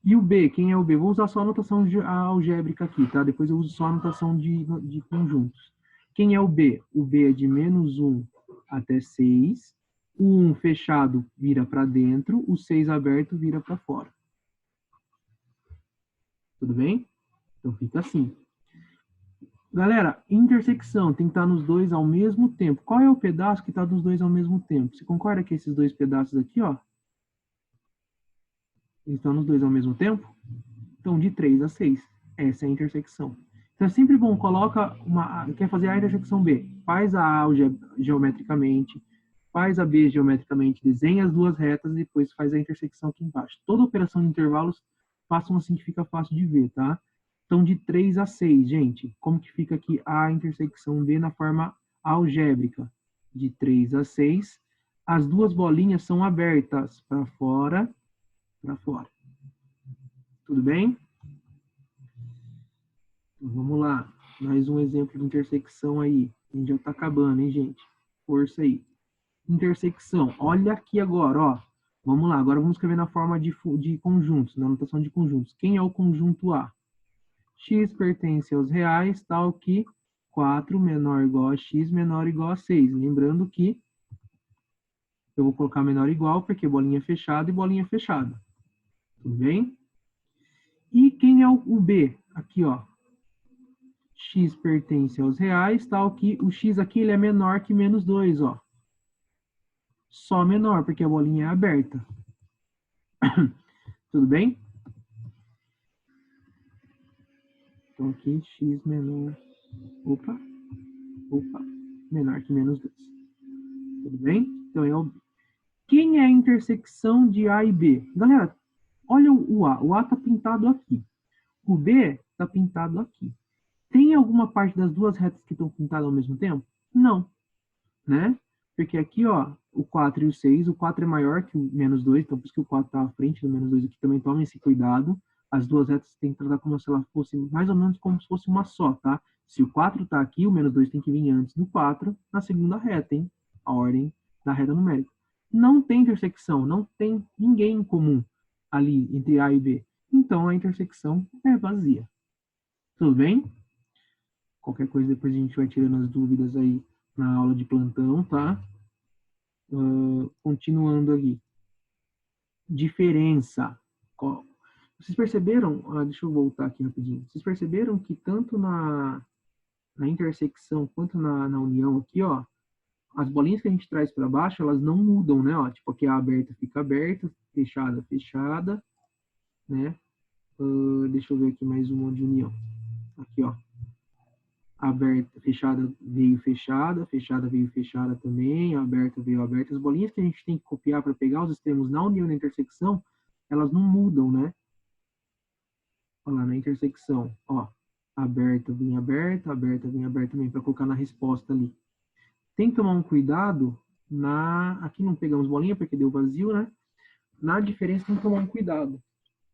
E o B, quem é o B? Vou usar só a notação algébrica aqui, tá? Depois eu uso só a notação de conjuntos. Quem é o B? O B é de menos 1 até 6. O 1 fechado vira para dentro, o 6 aberto vira para fora. Tudo bem? Então fica assim. Galera, intersecção tem que estar nos dois ao mesmo tempo. Qual é o pedaço que está dos dois ao mesmo tempo? Você concorda que esses dois pedaços aqui, ó, eles estão nos dois ao mesmo tempo? Então, de 3 a 6. Essa é a intersecção. Então, é sempre bom, quer fazer a intersecção B. Faz a A geometricamente, faz a B geometricamente, desenha as duas retas e depois faz a intersecção aqui embaixo. Toda operação de intervalos, façam assim que fica fácil de ver, tá? Então, de 3 a 6, gente. Como que fica aqui a intersecção B na forma algébrica? De 3 a 6. As duas bolinhas são abertas para fora, para fora. Tudo bem? Então, vamos lá. Mais um exemplo de intersecção aí. A gente já está acabando, hein, gente? Força aí. Intersecção. Olha aqui agora, ó. Vamos lá. Agora vamos escrever na forma de conjuntos, na notação de conjuntos. Quem é o conjunto A? X pertence aos reais, tal que 4 menor ou igual a x menor ou igual a 6. Lembrando que eu vou colocar menor ou igual, porque bolinha fechada e bolinha fechada. Tudo bem? E quem é o B? Aqui, ó. X pertence aos reais, tal que o x aqui ele é menor que menos 2, ó. Só menor, porque a bolinha é aberta. Tudo bem? Então aqui x menor... Opa. Menor que menos 2. Tudo bem? Então é o B. Quem é a intersecção de A e B? Galera, olha o A. O A está pintado aqui. O B está pintado aqui. Tem alguma parte das duas retas que estão pintadas ao mesmo tempo? Não. Né? Porque aqui, ó, o 4 e o 6, o 4 é maior que o menos 2, então por isso que o 4 está à frente do menos 2 aqui, também tomem esse cuidado. As duas retas tem que tratar como se ela fosse mais ou menos como se fosse uma só, tá? Se o 4 está aqui, o menos 2 tem que vir antes do 4, na segunda reta, hein? A ordem da reta numérica. Não tem intersecção, não tem ninguém em comum ali entre A e B. Então a intersecção é vazia. Tudo bem? Qualquer coisa depois a gente vai tirando as dúvidas aí na aula de plantão, tá? Continuando aqui. Diferença. Vocês perceberam? Deixa eu voltar aqui rapidinho. Vocês perceberam que tanto na intersecção quanto na união aqui, ó, as bolinhas que a gente traz para baixo, elas não mudam, né? Ó, tipo, aqui a aberta fica aberta, fechada, fechada, né? Deixa eu ver aqui mais uma de união. Aqui, ó. Aberta, fechada veio fechada, fechada veio fechada também, aberta veio aberta. As bolinhas que a gente tem que copiar para pegar os extremos na união e na intersecção, elas não mudam, né? Olha lá, na intersecção, ó, aberta vem aberta também, para colocar na resposta ali. Tem que tomar um cuidado aqui não pegamos bolinha porque deu vazio, né? Na diferença tem que tomar um cuidado,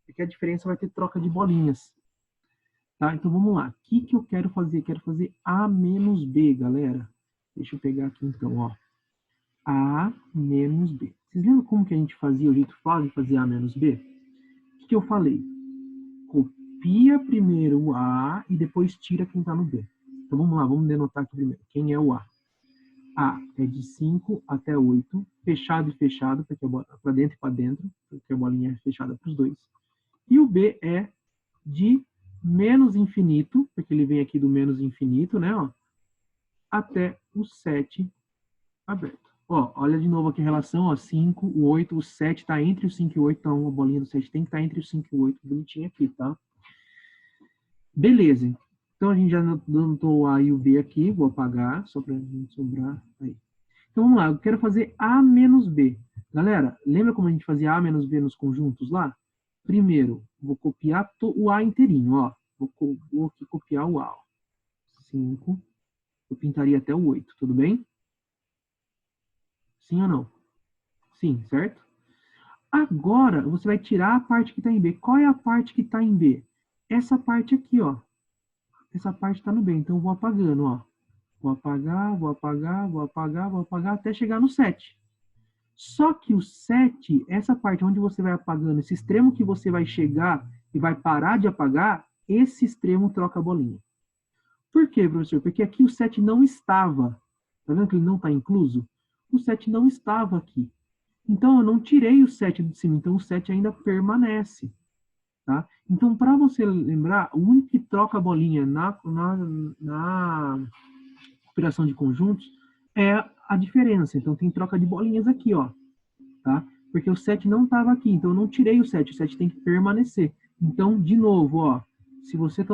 porque a diferença vai ter troca de bolinhas. Tá? Então vamos lá. O que eu quero fazer? Quero fazer A menos B, galera. Deixa eu pegar aqui então, ó. A menos B. Vocês lembram como que a gente fazia, o jeito fácil de fazer A menos B? O que eu falei? Copia primeiro o A e depois tira quem está no B. Então vamos lá, vamos denotar aqui primeiro. Quem é o A? A é de 5 até 8, fechado e fechado, porque para dentro e para dentro, porque a bolinha é fechada para os dois. E o B é de menos infinito, porque ele vem aqui do menos infinito, né? Ó, até o 7 aberto. Ó, olha de novo aqui a relação, ó, 5, o 8, o 7 está entre o 5 e o 8, então a bolinha do 7 tem que estar entre o 5 e o 8, bonitinho aqui, tá? Beleza. Então a gente já anotou o A e o B aqui, vou apagar, só para não sobrar aí. Então vamos lá, eu quero fazer A menos B. Galera, lembra como a gente fazia A menos B nos conjuntos lá? Primeiro, vou copiar o A inteirinho, ó. Vou aqui copiar o A, ó. 5, eu pintaria até o 8, tudo bem? Sim ou não? Sim, certo? Agora, você vai tirar a parte que está em B. Qual é a parte que está em B? Essa parte aqui, ó. Essa parte está no B, então eu vou apagando, ó. Vou apagar, vou apagar, vou apagar, vou apagar, até chegar no 7. Só que o 7, essa parte onde você vai apagando, esse extremo que você vai chegar e vai parar de apagar, esse extremo troca a bolinha. Por quê, professor? Porque aqui o 7 não estava. Tá vendo que ele não está incluso? O 7 não estava aqui. Então, eu não tirei o 7 de cima, então o 7 ainda permanece. Tá? Então, para você lembrar, o único que troca a bolinha na operação de conjuntos é a diferença. Então, tem troca de bolinhas aqui, ó. Tá? Porque o 7 não estava aqui, então eu não tirei o 7 tem que permanecer. Então, de novo, ó, se você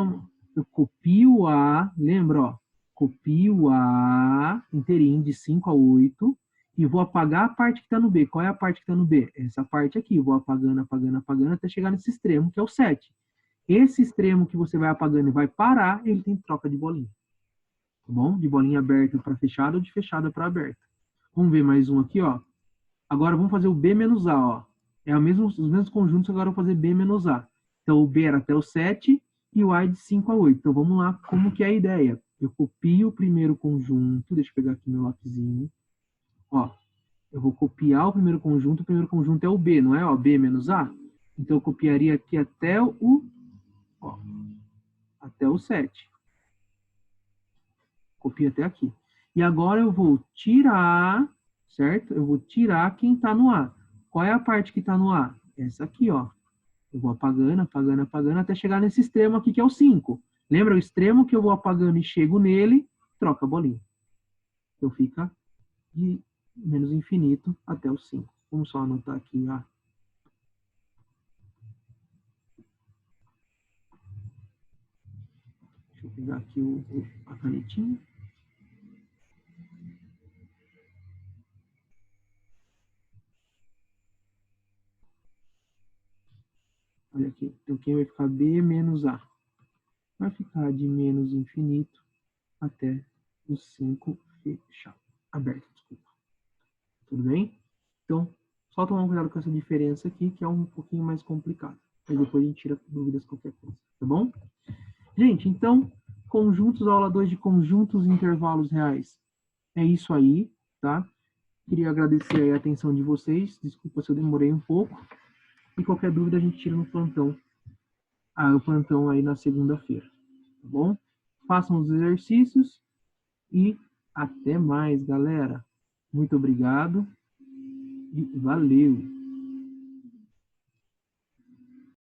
eu copio o A, lembra, ó, copio o A inteirinho de 5 a 8 e vou apagar a parte que está no B. Qual é a parte que está no B? Essa parte aqui, eu vou apagando, apagando, apagando até chegar nesse extremo, que é o 7. Esse extremo que você vai apagando e vai parar, ele tem troca de bolinha. Tá bom? De bolinha aberta para fechada ou de fechada para aberta. Vamos ver mais um aqui, ó. Agora vamos fazer o B menos A, ó. É os mesmos conjuntos, agora eu vou fazer B menos A. Então o B era até o 7 e o A é de 5 a 8. Então vamos lá, como que é a ideia? Eu copio o primeiro conjunto, deixa eu pegar aqui meu lapisinho. Ó, eu vou copiar o primeiro conjunto é o B, não é? Ó, B menos A. Então eu copiaria aqui até até o 7. Copia até aqui. E agora eu vou tirar, certo? Eu vou tirar quem está no A. Qual é a parte que está no A? Essa aqui, ó. Eu vou apagando, apagando, apagando, até chegar nesse extremo aqui, que é o 5. Lembra o extremo que eu vou apagando e chego nele, troca a bolinha. Então fica de menos infinito até o 5. Vamos só anotar aqui, ó. Deixa eu pegar aqui a canetinha. Olha aqui. Então, quem vai ficar B menos A? Vai ficar de menos infinito até o 5 fechado. Aberto, desculpa. Tudo bem? Então, só tomar cuidado com essa diferença aqui, que é um pouquinho mais complicado. Aí depois a gente tira dúvidas qualquer coisa, tá bom? Gente, então, conjuntos, aula 2 de conjuntos e intervalos reais. É isso aí, tá? Queria agradecer aí a atenção de vocês. Desculpa se eu demorei um pouco. E qualquer dúvida a gente tira no plantão. O plantão aí na segunda-feira, tá bom? Façam os exercícios e até mais, galera. Muito obrigado e valeu!